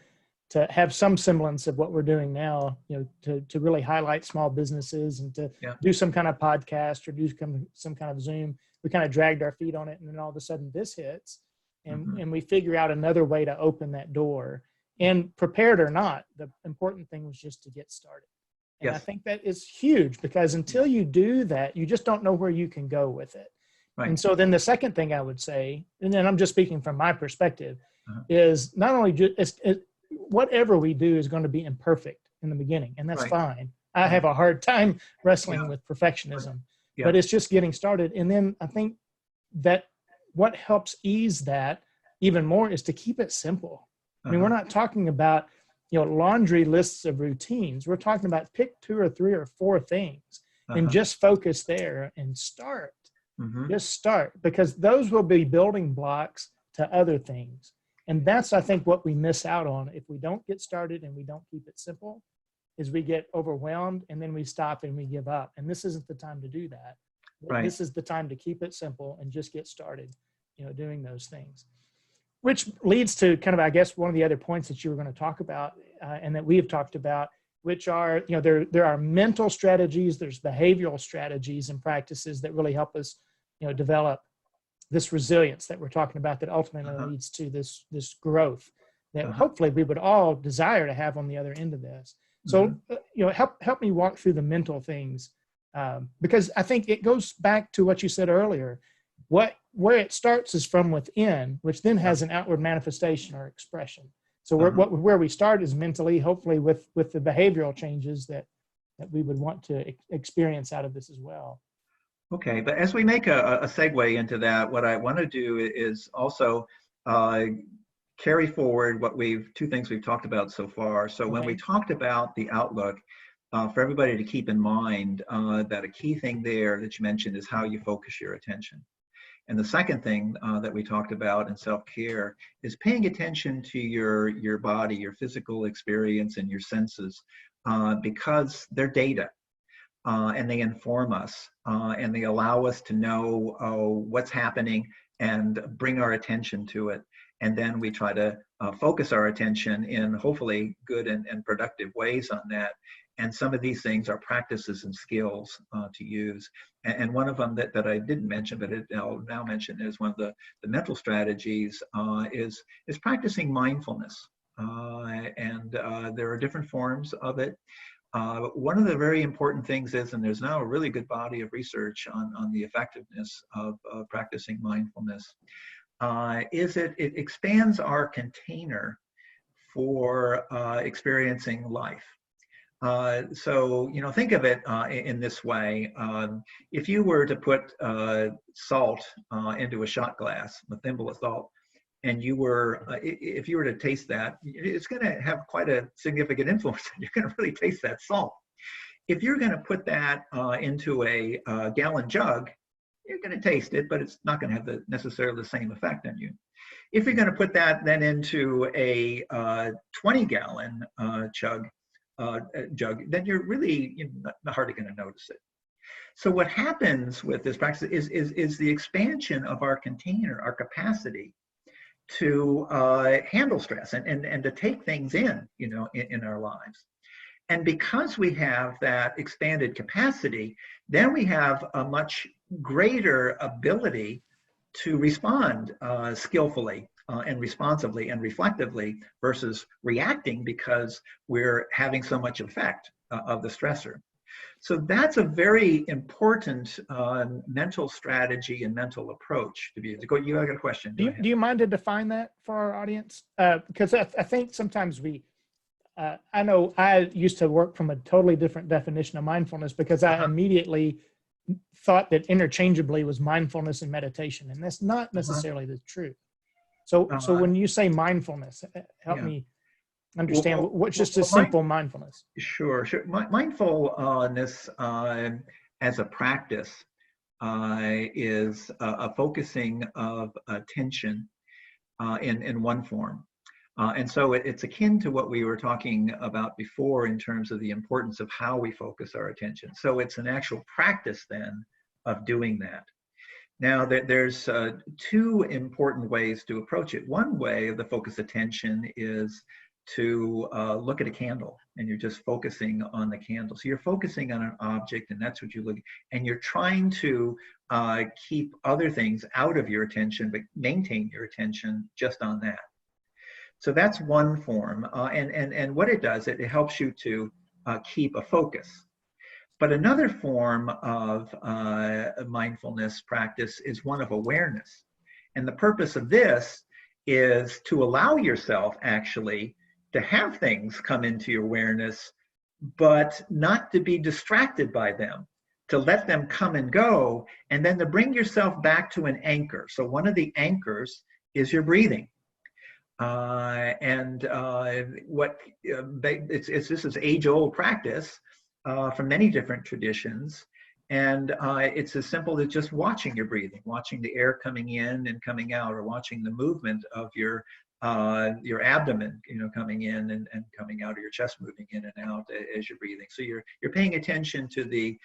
to have some semblance of what we're doing now, to really highlight small businesses and to do some kind of podcast or do some kind of Zoom, we kind of dragged our feet on it, and then all of a sudden this hits, and we figure out another way to open that door. And prepared or not, the important thing was just to get started. And I think that is huge, because until you do that, you just don't know where you can go with it. Right. And so then the second thing I would say, and then I'm just speaking from my perspective, is not only whatever we do is going to be imperfect in the beginning, and that's fine. I have a hard time wrestling with perfectionism, but it's just getting started. And then I think that what helps ease that even more is to keep it simple. I mean, we're not talking about, laundry lists of routines. We're talking about pick 2 or 3 or 4 things and just focus there and start. Just start, because those will be building blocks to other things. And that's, I think, what we miss out on if we don't get started and we don't keep it simple, is we get overwhelmed and then we stop and we give up. And this isn't the time to do that. Right. This is the time to keep it simple and just get started, doing those things. Which leads to kind of, I guess, one of the other points that you were going to talk about and that we have talked about, which are, there are mental strategies, there's behavioral strategies and practices that really help us, develop this resilience that we're talking about, that ultimately leads to this growth that hopefully we would all desire to have on the other end of this. So, help me walk through the mental things, because I think it goes back to what you said earlier. Where it starts is from within, which then has an outward manifestation or expression. So where we start is mentally, hopefully with the behavioral changes that we would want to experience out of this as well. Okay, but as we make a segue into that, what I want to do is also carry forward 2 things we've talked about so far. So when we talked about the outlook, for everybody to keep in mind that a key thing there that you mentioned is how you focus your attention. And the second thing that we talked about in self-care is paying attention to your body, your physical experience, and your senses, because they're data, and they inform us, and they allow us to know what's happening and bring our attention to it. And then we try to focus our attention in hopefully good and productive ways on that. And some of these things are practices and skills to use. And one of them that I didn't mention, but I'll now mention, is one of the mental strategies is practicing mindfulness. And there are different forms of it. One of the very important things is, and there's now a really good body of research on the effectiveness of practicing mindfulness, is it expands our container for experiencing life. So, think of it in this way. If you were to put salt into a shot glass, a thimble of salt, and if you were to taste that, it's going to have quite a significant influence. You're going to really taste that salt. If you're going to put that into a gallon jug, you're going to taste it, but it's not going to have necessarily the same effect on you. If you're going to put that then into a 20-gallon jug, then you're really hardly going to notice it. So what happens with this practice is the expansion of our container, our capacity to handle stress and to take things in our lives. And because we have that expanded capacity, then we have a much greater ability to respond skillfully and responsively and reflectively versus reacting because we're having so much effect of the stressor. So that's a very important mental strategy and mental approach to be. You got a question? Do you mind to define that for our audience? Because I think sometimes I know I used to work from a totally different definition of mindfulness because I immediately thought that interchangeably was mindfulness and meditation, and that's not necessarily the truth. So when you say mindfulness, help me understand what's just a simple mindfulness. Sure. Mindfulness as a practice is a focusing of attention in one form. And so it's akin to what we were talking about before in terms of the importance of how we focus our attention. So it's an actual practice then of doing that. Now, there's two important ways to approach it. One way of the focus attention is to look at a candle, and you're just focusing on the candle. So you're focusing on an object, and that's what you look at, and you're trying to keep other things out of your attention, but maintain your attention just on that. So that's one form, and what it does, it helps you to keep a focus. But another form of mindfulness practice is one of awareness. And the purpose of this is to allow yourself actually to have things come into your awareness, but not to be distracted by them, to let them come and go, and then to bring yourself back to an anchor. So one of the anchors is your breathing. This is age-old practice from many different traditions, and it's as simple as just watching your breathing, watching the air coming in and coming out, or watching the movement of your abdomen, coming in and coming out, or your chest moving in and out as you're breathing. So you're paying attention to the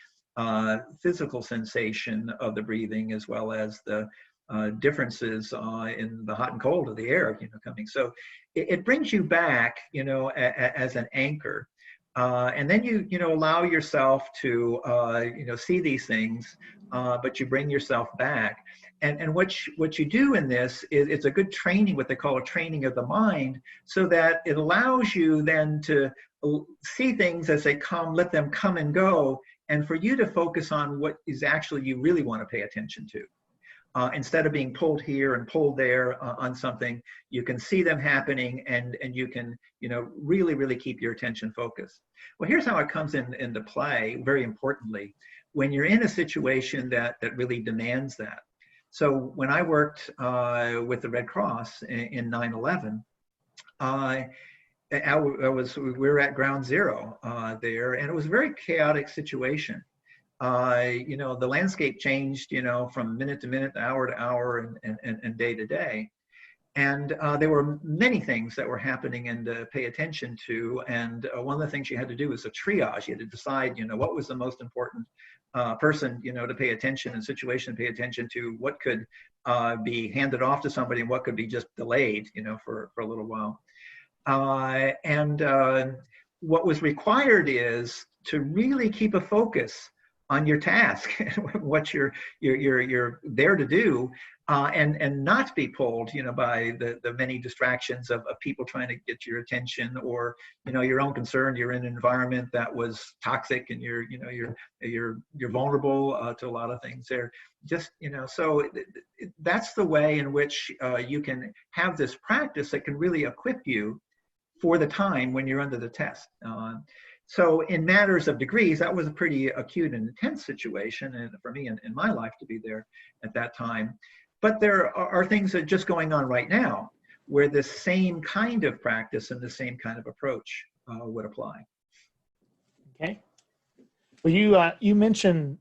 physical sensation of the breathing, as well as the differences in the hot and cold of the air, coming. So it brings you back, as an anchor, and then you allow yourself to see these things, but you bring yourself back. And what you do in this is it's a good training, what they call a training of the mind, so that it allows you then to see things as they come, let them come and go, and for you to focus on what is actually you really want to pay attention to. Instead of being pulled here and pulled there on something, you can see them happening, and you can really, really keep your attention focused. Well, here's how it comes into play, very importantly, when you're in a situation that really demands that. So when I worked with the Red Cross in 9/11, we were at ground zero there, and it was a very chaotic situation. The landscape changed, from minute to minute, hour to hour, and day to day. And there were many things that were happening and to pay attention to. And one of the things you had to do was a triage. You had to decide, what was the most important person, to pay attention and situation to pay attention to, what could be handed off to somebody and what could be just delayed, for a little while. What was required is to really keep a focus on your task, what you're there to do, and not be pulled, by the many distractions of people trying to get your attention, or your own concern. You're in an environment that was toxic, and you're vulnerable to a lot of things there. Just so that's the way in which you can have this practice that can really equip you for the time when you're under the test. So in matters of degrees, that was a pretty acute and intense situation, and for me in my life to be there at that time. But there are things that are just going on right now where the same kind of practice and the same kind of approach would apply. Okay. Well, you mentioned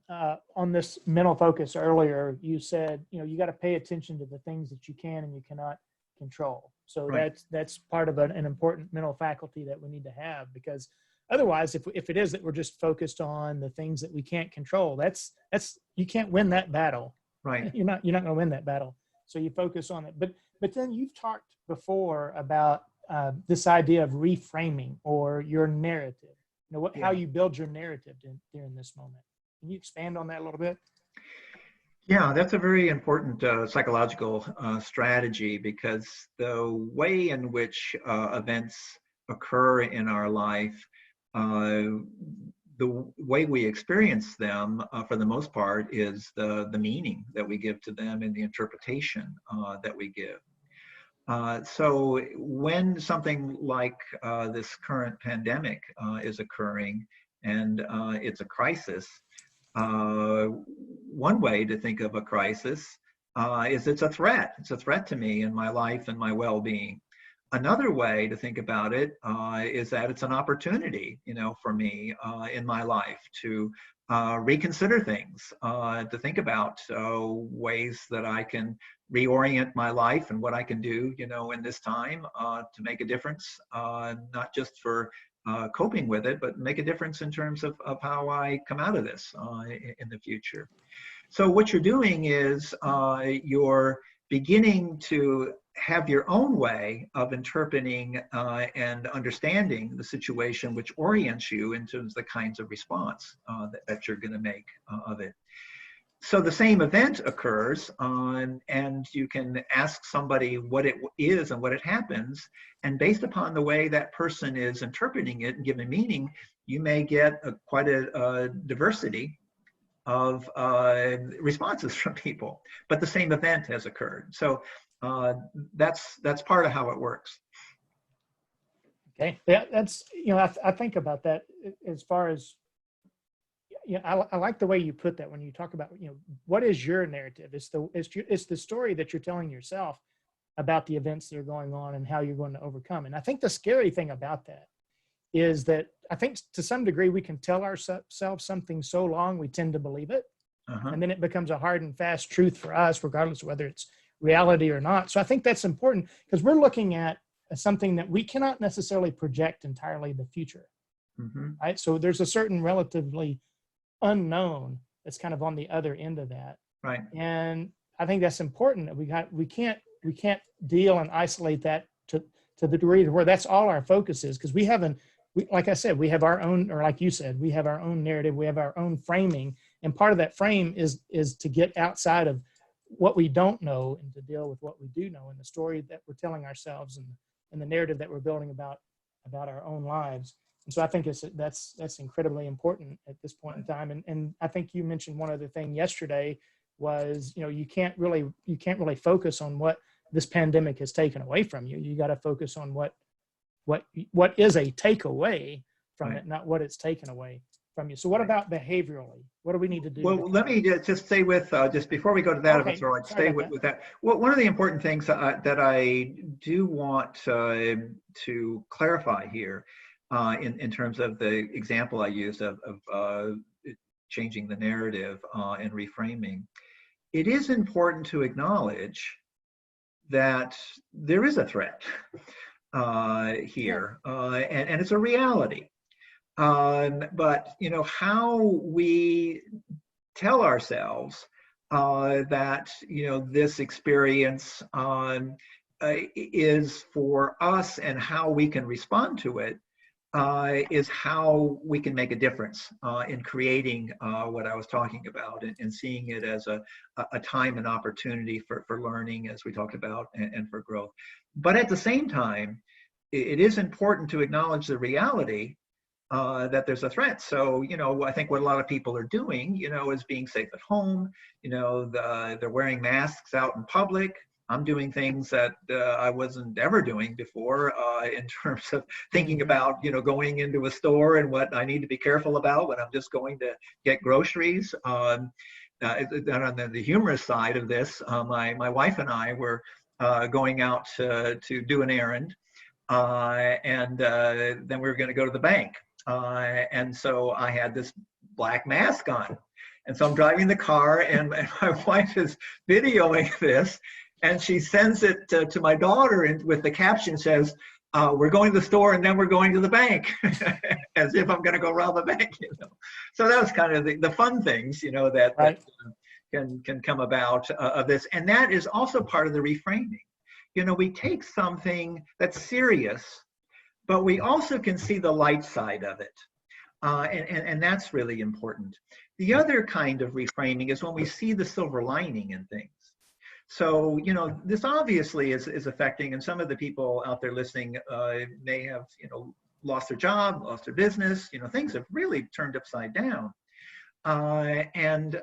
on this mental focus earlier, you said, you got to pay attention to the things that you can and you cannot control. So right. that's part of an important mental faculty that we need to have, because otherwise, if it is that we're just focused on the things that we can't control, that's you can't win that battle. Right. You're not going to win that battle. So you focus on it. But then you've talked before about this idea of reframing or your narrative. How you build your narrative during this moment. Can you expand on that a little bit? Yeah, that's a very important psychological strategy, because the way in which events occur in our life, the way we experience them, for the most part, is the meaning that we give to them and the interpretation that we give. So when something like this current pandemic is occurring, and it's a crisis, one way to think of a crisis is it's a threat. It's a threat to me and my life and my well-being. Another way to think about it is that it's an opportunity, for me in my life to reconsider things, to think about ways that I can reorient my life and what I can do, in this time to make a difference, not just for coping with it, but make a difference in terms of how I come out of this in the future. So what you're doing is you're beginning to have your own way of interpreting and understanding the situation, which orients you in terms of the kinds of response that you're going to make of it. So the same event occurs, and you can ask somebody what it is and what it happens, and based upon the way that person is interpreting it and giving meaning, you may get quite a diversity of responses from people, but the same event has occurred. So that's part of how it works. Okay, yeah, that's I think about that as far as I like the way you put that when you talk about what is your narrative. It's the story that you're telling yourself about the events that are going on and how you're going to overcome. And I think the scary thing about that is that I think to some degree we can tell ourselves something so long we tend to believe it, and then it becomes a hard and fast truth for us, regardless of whether it's reality or not. So I think that's important, because we're looking at something that we cannot necessarily project entirely the future, right? So there's a certain relatively unknown that's kind of on the other end of that, right? And I think that's important that we can't deal and isolate that to the degree where that's all our focus is, because like I said, we have our own, or like you said, we have our own narrative, we have our own framing, and part of that frame is to get outside of what we don't know and to deal with what we do know, and the story that we're telling ourselves and the narrative that we're building about our own lives. And so I think that's incredibly important at this point in time. And I think you mentioned one other thing yesterday was, you can't really focus on what this pandemic has taken away from you. You got to focus on what is a takeaway from it, not what it's taken away from you. So what about behaviorally? What do we need to do? Well, let me just stay with, just before we go to that, if it's all right, stay with that. Well, one of the important things that I do want to clarify here in terms of the example I used of changing the narrative and reframing, it is important to acknowledge that there is a threat here, and it's a reality. But you know, how we tell ourselves that, you know, this experience is for us, and how we can respond to it is how we can make a difference in creating what I was talking about, and seeing it as a time and opportunity for learning, as we talked about, and for growth. But at the same time, it is important to acknowledge the reality that there's a threat. So, you know, I think what a lot of people are doing, you know, is being safe at home. You know, they're wearing masks out in public. I'm doing things that I wasn't ever doing before in terms of thinking about, you know, going into a store and what I need to be careful about when I'm just going to get groceries. On the humorous side of this, my wife and I were going out to do an errand, and then we were going to go to the bank. And so I had this black mask on. And so I'm driving the car, and my wife is videoing this, and she sends it to my daughter, and with the caption says, we're going to the store and then we're going to the bank, as if I'm going to go rob a bank, you know. So that was kind of the fun things, you know, that, right, that can come about of this. And that is also part of the reframing. You know, we take something that's serious, but we also can see the light side of it. And that's really important. The other kind of reframing is when we see the silver lining in things. So, you know, this obviously is affecting, and some of the people out there listening may have, you know, lost their job, lost their business, you know, things have really turned upside down. And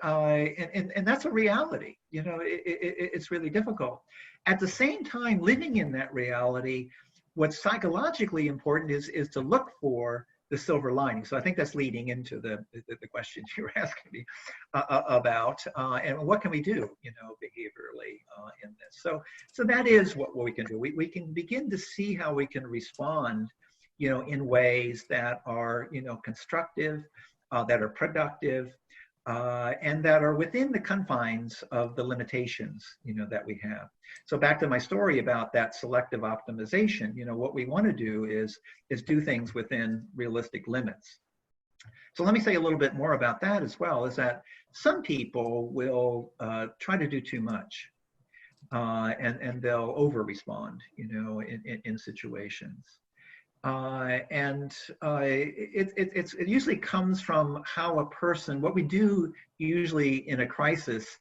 that's a reality, you know, it's really difficult. At the same time, living in that reality, what's psychologically important is to look for the silver lining. So I think that's leading into the questions you were asking me about, and what can we do, you know, behaviorally in this. So that is what we can do. We can begin to see how we can respond, you know, in ways that are, you know, constructive, that are productive, and that are within the confines of the limitations, you know, that we have. So back to my story about that selective optimization, you know, what we want to do is do things within realistic limits. So let me say a little bit more about that as well, is that some people will try to do too much, and they'll over-respond, you know, in situations. It usually comes from how a person, what we do usually in a crisis,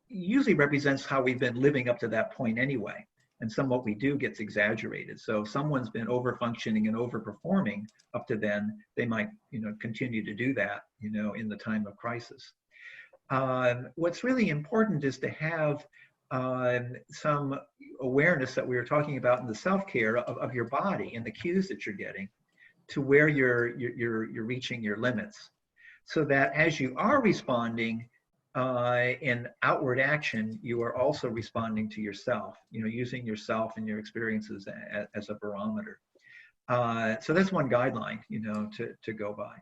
usually represents how we've been living up to that point anyway. And some what we do gets exaggerated. So if someone's been over-functioning and over-performing up to then, they might, you know, continue to do that, you know, in the time of crisis. What's really important is to have some awareness that we were talking about in the self-care of your body and the cues that you're getting to where you're reaching your limits, so that as you are responding in outward action, you are also responding to yourself, you know, using yourself and your experiences as a barometer. So that's one guideline, you know, to go by.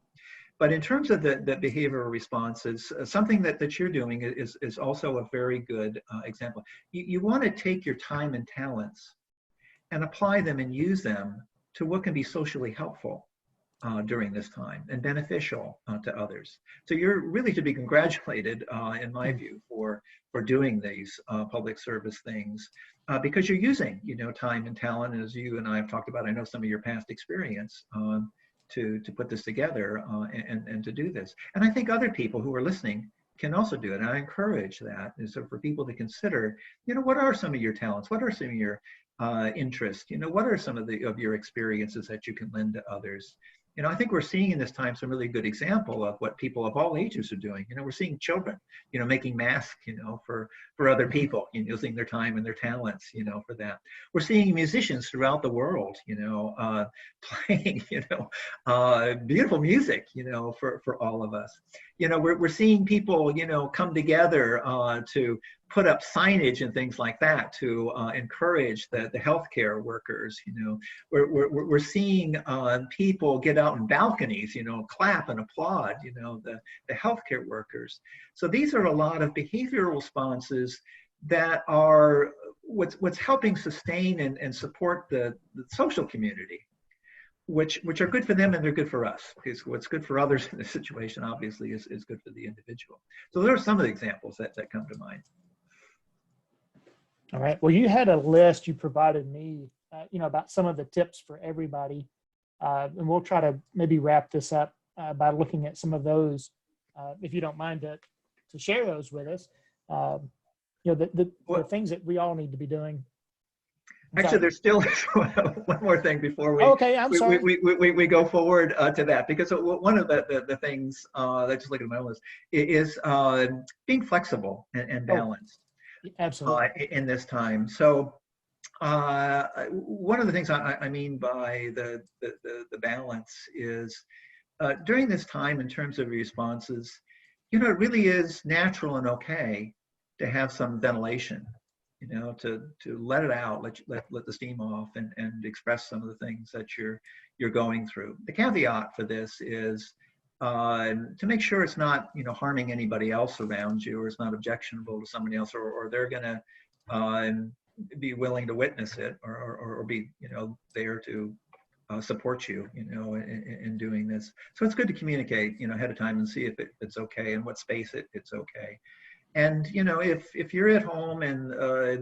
But in terms of the behavioral responses, something that you're doing is also a very good example. You want to take your time and talents and apply them and use them to what can be socially helpful during this time and beneficial to others. So you're really to be congratulated, in my view, for doing these public service things, because you're using, you know, time and talent, as you and I have talked about. I know some of your past experience to put this together and to do this. And I think other people who are listening can also do it. And I encourage that, is for people to consider, you know, what are some of your talents? What are some of your interests? You know, what are some of your experiences that you can lend to others? I think we're seeing in this time some really good example of what people of all ages are doing. We're seeing children, making masks, for other people, using their time and their talents, for that. We're seeing musicians throughout the world, playing, beautiful music, for all of us. We're seeing people, come together to put up signage and things like that to encourage the healthcare workers. We're seeing people get out in balconies, clap and applaud, the healthcare workers. So these are a lot of behavioral responses that are what's helping sustain and support the social community, which are good for them and they're good for us, because what's good for others in this situation obviously is good for the individual. So there are some of the examples that come to mind. All right. Well, you had a list you provided me, about some of the tips for everybody. And we'll try to maybe wrap this up by looking at some of those, if you don't mind to share those with us. The things that we all need to be doing. Actually, there's still one more thing before we go forward to that, because one of the things that just looking at my list is being flexible and balanced. Absolutely. In this time. So one of the things I mean by the balance is during this time, in terms of responses, it really is natural and okay to have some ventilation, to let it out, let the steam off and express some of the things that you're going through. The caveat for this is to make sure it's not, harming anybody else around you, or it's not objectionable to somebody else, or they're going to be willing to witness it, or be, there to support you, in doing this. So it's good to communicate, ahead of time and see if it's okay and what space it's okay. And, if you're at home and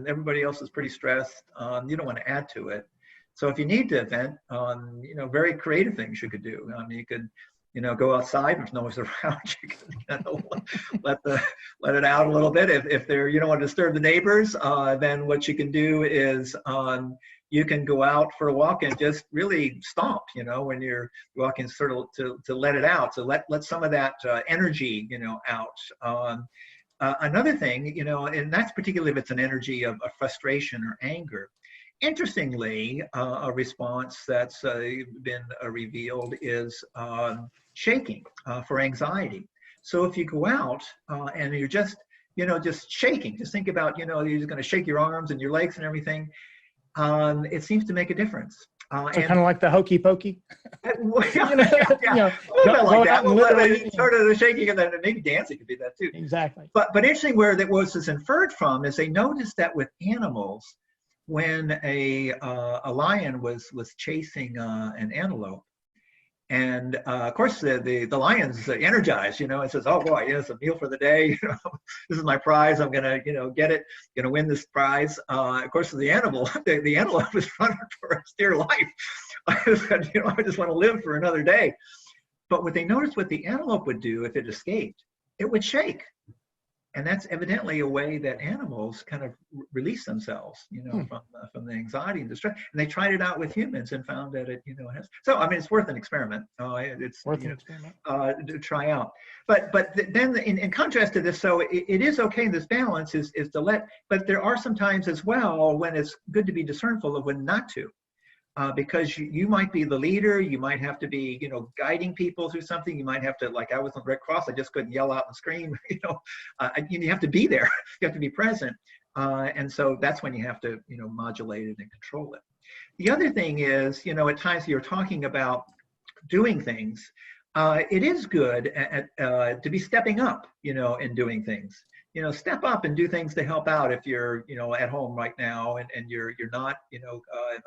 everybody else is pretty stressed, you don't want to add to it. So if you need to vent, very creative things you could do. You could, go outside if no one's around. You can let it out a little bit. If you don't want to disturb the neighbors, then what you can do is you can go out for a walk and just really stomp. When you're walking, sort of to let it out. So let some of that energy, out. Another thing, and that's particularly if it's an energy of frustration or anger. Interestingly, a response that's been revealed is shaking for anxiety. So if you go out and you're just shaking, just think about, you're just going to shake your arms and your legs and everything. It seems to make a difference. So kind of like the hokey pokey. Like that. Sort of the shaking, and then maybe dancing could be that too. Exactly. But interesting, where that was inferred from is they noticed that with animals, when a lion was chasing an antelope, and of course the lion's energized, and says, "Oh boy, it's a meal for the day. This is my prize. I'm gonna, get it. Gonna win this prize." Of course, the antelope is running for its dear life. I just want to live for another day. But what they noticed, what the antelope would do if it escaped, it would shake. And that's evidently a way that animals kind of release themselves, from the anxiety and distress. And they tried it out with humans and found that it has. So I mean, it's worth an experiment. It's worth an experiment to try out. But then in contrast to this, so it is okay. This balance is to let. But there are some times as well when it's good to be discernful of when not to. Because you might be the leader, you might have to be, guiding people through something. You might have to, like I was on Red Cross, I just couldn't yell out and scream. You have to be there. You have to be present, and so that's when you have to, modulate it and control it. The other thing is, at times you're talking about doing things. It is good to be stepping up, in doing things. Step up and do things to help out if you're, at home right now and you're not,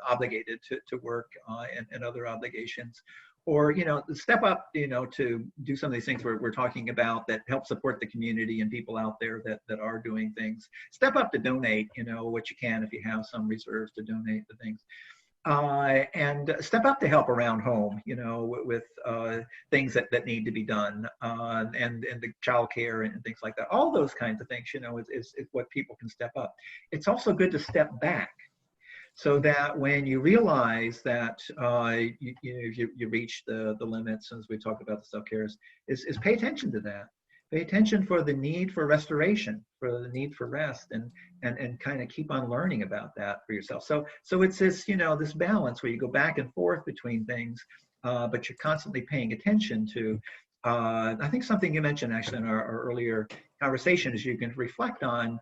obligated to work and other obligations, or, step up, to do some of these things we're talking about that help support the community and people out there that are doing things. Step up to donate, what you can if you have some reserves to donate the things. And step up to help around home, with things that need to be done, and the child care and things like that. All those kinds of things, is what people can step up. It's also good to step back. So that when you realize that you reach the limits, as we talk about the self-care, is pay attention to that. Pay attention for the need for restoration, for the need for rest, and kind of keep on learning about that for yourself. So it's this, this balance where you go back and forth between things, but you're constantly paying attention to. I think something you mentioned actually in our earlier conversation is you can reflect on,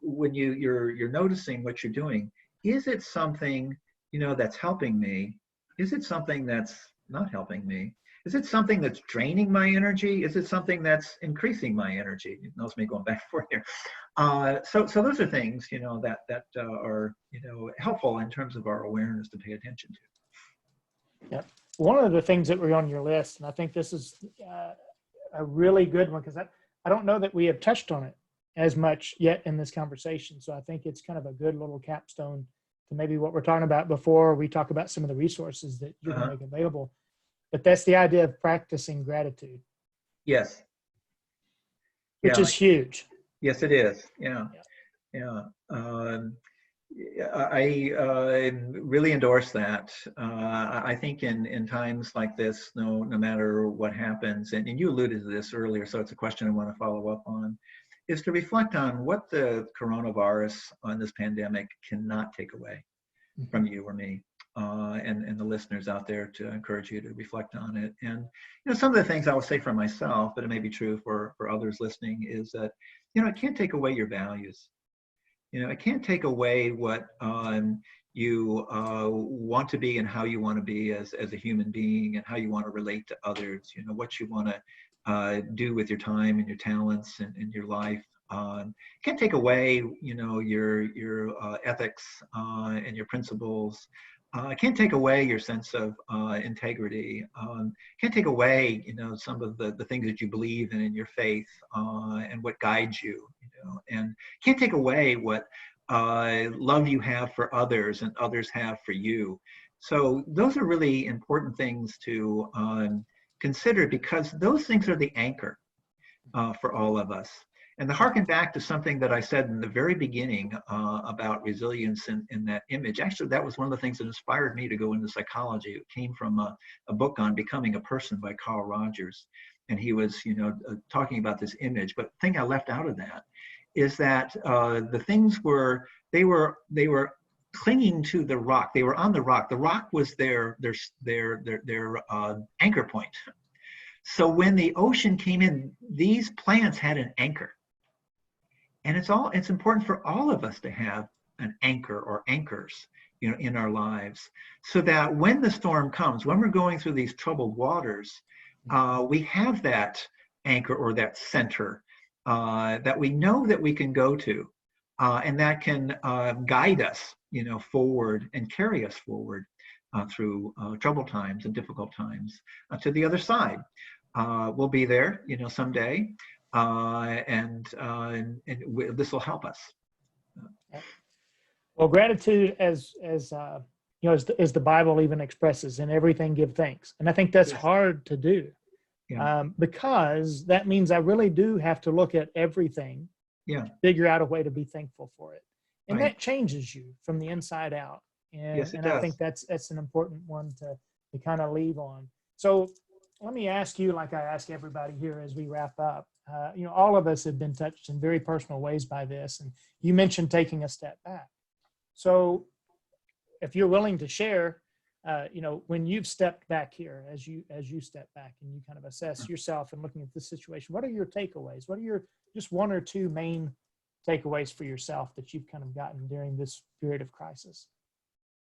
when you're noticing what you're doing. Is it something, that's helping me? Is it something that's not helping me? Is it something that's draining my energy? Is it something that's increasing my energy? You notice me going back and forth here. So those are things, that are, helpful in terms of our awareness to pay attention to. Yeah. One of the things that were on your list, and I think this is a really good one, because I don't know that we have touched on it as much yet in this conversation. So I think it's kind of a good little capstone to maybe what we're talking about before we talk about some of the resources that you're going to make available. But that's the idea of practicing gratitude. Yes. Which is huge. Yes, it is. Yeah. I really endorse that. I think in times like this, no matter what happens, and you alluded to this earlier, so it's a question I want to follow up on, is to reflect on what the coronavirus on this pandemic cannot take away from you or me, and the listeners out there, to encourage you to reflect on it. And some of the things I will say for myself, but it may be true for others listening, is that it can't take away your values. It can't take away what you want to be and how you want to be as a human being, and how you want to relate to others, what you want to do with your time and your talents and your life. Can't take away, your ethics and your principles. Can't take away your sense of integrity. Can't take away, some of the things that you believe in your faith, and what guides you, and can't take away what love you have for others and others have for you. So those are really important things to consider, because those things are the anchor for all of us. And to harken back to something that I said in the very beginning about resilience in that image, actually, that was one of the things that inspired me to go into psychology. It came from a book on becoming a person by Carl Rogers. And he was, talking about this image. But the thing I left out of that is that the things they were clinging to the rock. They were on the rock. The rock was their anchor point. So when the ocean came in, these plants had an anchor. And it's important for all of us to have an anchor or anchors, in our lives, so that when the storm comes, when we're going through these troubled waters, we have that anchor or that center that we know that we can go to, and that can guide us, forward and carry us forward through troubled times and difficult times to the other side. We'll be there, someday. And this will help us. Well, gratitude, as the Bible even expresses, in everything give thanks, and I think that's hard to do, because that means I really do have to look at everything, figure out a way to be thankful for it, and that changes you from the inside out. And I think that's an important one to kind of leave on. So let me ask you, like I ask everybody here as we wrap up. All of us have been touched in very personal ways by this, and you mentioned taking a step back. So if you're willing to share, when you've stepped back here, as you step back and you kind of assess yourself and looking at this situation, what are your takeaways? What are your just one or two main takeaways for yourself that you've kind of gotten during this period of crisis?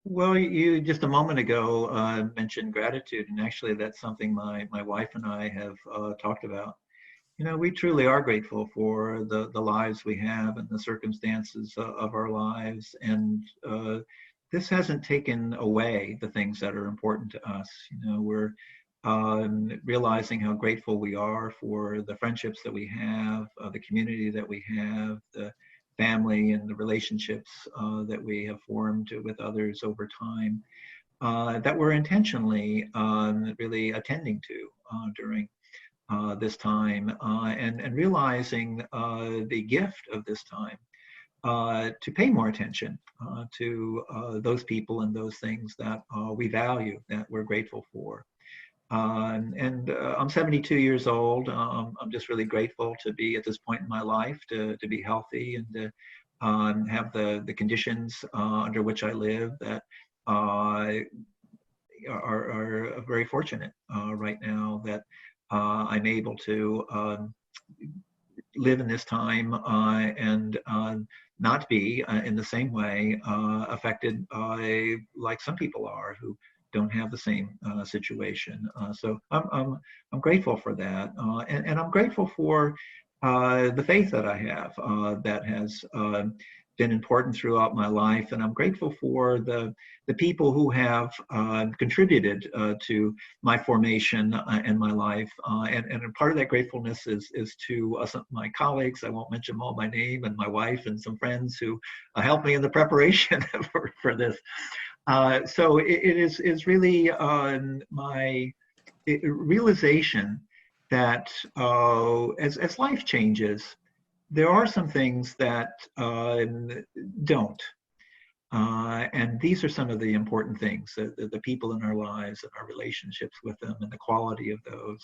Well, you just a moment ago mentioned gratitude, and actually that's something my wife and I have talked about. We truly are grateful for the lives we have and the circumstances of our lives, and this hasn't taken away the things that are important to us. We're realizing how grateful we are for the friendships that we have, the community that we have, the family and the relationships that we have formed with others over time, that we're intentionally really attending to during this time, and realizing the gift of this time, to pay more attention to those people and those things that we value, that we're grateful for. I'm 72 years old. I'm just really grateful to be at this point in my life, to be healthy and to have the conditions under which I live that are very fortunate right now, that I'm able to live in this time and not be in the same way affected by, like some people are, who don't have the same situation. So I'm grateful for that, and I'm grateful for the faith that I have that has been important throughout my life, and I'm grateful for the people who have contributed to my formation and my life, and part of that gratefulness is to some of my colleagues. I won't mention them all by name, and my wife and some friends who helped me in the preparation for this. So it is really my realization that as life changes, there are some things that don't. And these are some of the important things, the people in our lives and our relationships with them and the quality of those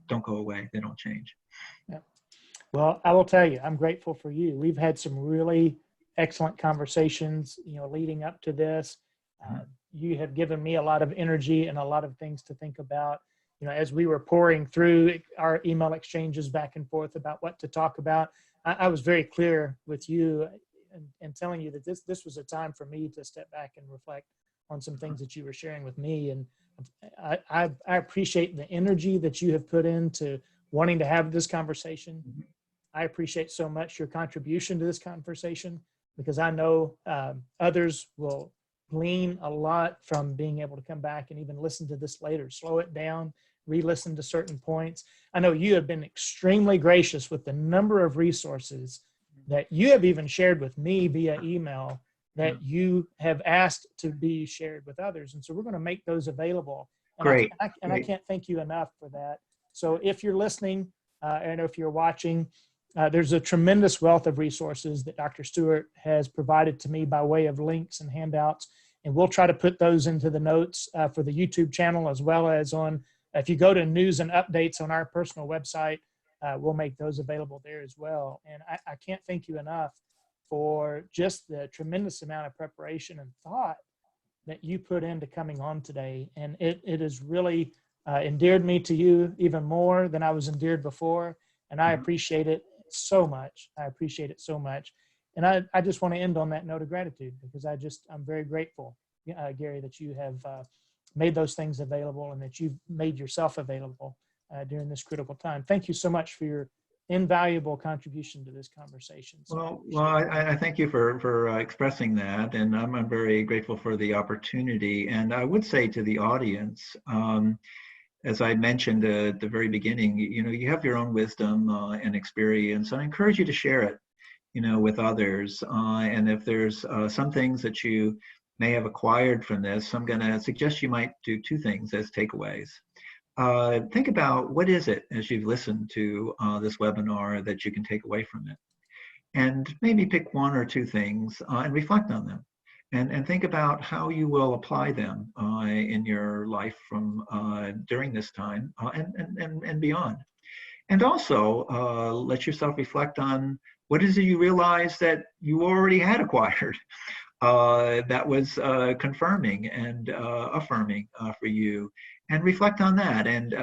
don't go away, they don't change. Yeah. Well, I will tell you, I'm grateful for you. We've had some really excellent conversations, leading up to this. You have given me a lot of energy and a lot of things to think about. As we were pouring through our email exchanges back and forth about what to talk about, I was very clear with you and telling you that this was a time for me to step back and reflect on some things that you were sharing with me. And I appreciate the energy that you have put into wanting to have this conversation. I appreciate so much your contribution to this conversation, because I know others will glean a lot from being able to come back and even listen to this later, slow it down, re-listen to certain points. I know you have been extremely gracious with the number of resources that you have even shared with me via email that you have asked to be shared with others. And so we're going to make those available. And Great. I can't thank you enough for that. So if you're listening and if you're watching, there's a tremendous wealth of resources that Dr. Stewart has provided to me by way of links and handouts. And we'll try to put those into the notes for the YouTube channel, as well as on, if you go to news and updates on our personal website, we'll make those available there as well. And I can't thank you enough for just the tremendous amount of preparation and thought that you put into coming on today. And it has really endeared me to you even more than I was endeared before. And I appreciate it so much. I appreciate it so much. And I just want to end on that note of gratitude, because I'm very grateful, Gary, that you have made those things available and that you've made yourself available during this critical time. Thank you so much for your invaluable contribution to this conversation. So I thank you for expressing that, and I'm very grateful for the opportunity. And I would say to the audience, as I mentioned at the very beginning, you have your own wisdom and experience, and I encourage you to share it, with others. And if there's some things that you may have acquired from this, I'm going to suggest you might do two things as takeaways. Think about what is it, as you've listened to this webinar, that you can take away from it. And maybe pick one or two things and reflect on them. And think about how you will apply them in your life from during this time and beyond. And also let yourself reflect on what is it you realize that you already had acquired that was confirming and affirming for you. And reflect on that. And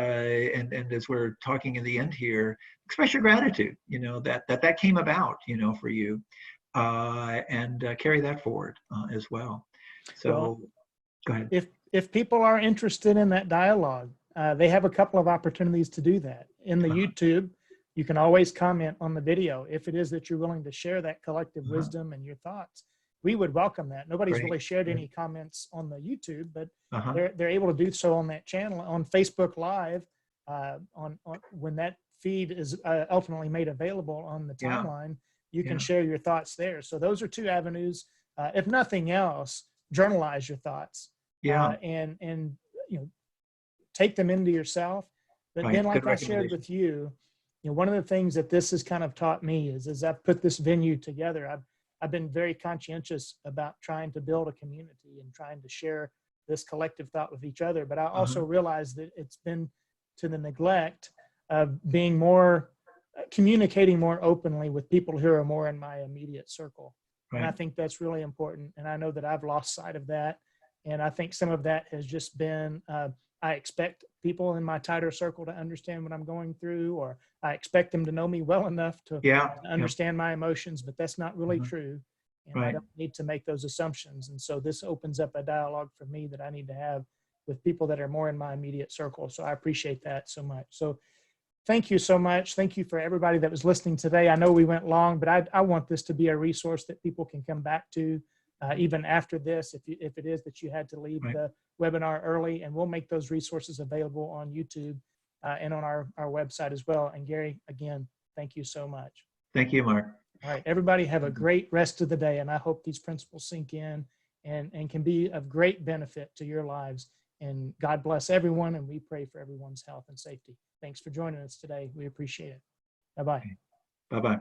as we're talking in the end here, express your gratitude, that came about, for you. And carry that forward as well. So go ahead. If people are interested in that dialogue, they have a couple of opportunities to do that. In the YouTube, you can always comment on the video. If it is that you're willing to share that collective wisdom and your thoughts, we would welcome that. Nobody's really shared any comments on the YouTube, but they're able to do so on that channel. On Facebook Live, on when that feed is ultimately made available on the timeline, you can share your thoughts there. So those are two avenues. If nothing else, journalize your thoughts. And take them into yourself. But then, like I shared with you, one of the things that this has kind of taught me is as I've put this venue together, I've been very conscientious about trying to build a community and trying to share this collective thought with each other. But I also realize that it's been to the neglect of being more, communicating more openly with people who are more in my immediate circle. Right. And I think that's really important. And I know that I've lost sight of that. And I think some of that has just been, I expect people in my tighter circle to understand what I'm going through, or I expect them to know me well enough to understand my emotions, but that's not really true. And I don't need to make those assumptions. And so this opens up a dialogue for me that I need to have with people that are more in my immediate circle. So I appreciate that so much. So thank you so much. Thank you for everybody that was listening today. I know we went long, but I want this to be a resource that people can come back to even after this, if it is that you had to leave the webinar early, and we'll make those resources available on YouTube and on our website as well. And Gary, again, thank you so much. Thank you, Mark. All right, everybody have a great rest of the day, and I hope these principles sink in and can be of great benefit to your lives. And God bless everyone, and we pray for everyone's health and safety. Thanks for joining us today. We appreciate it. Bye-bye. Bye-bye.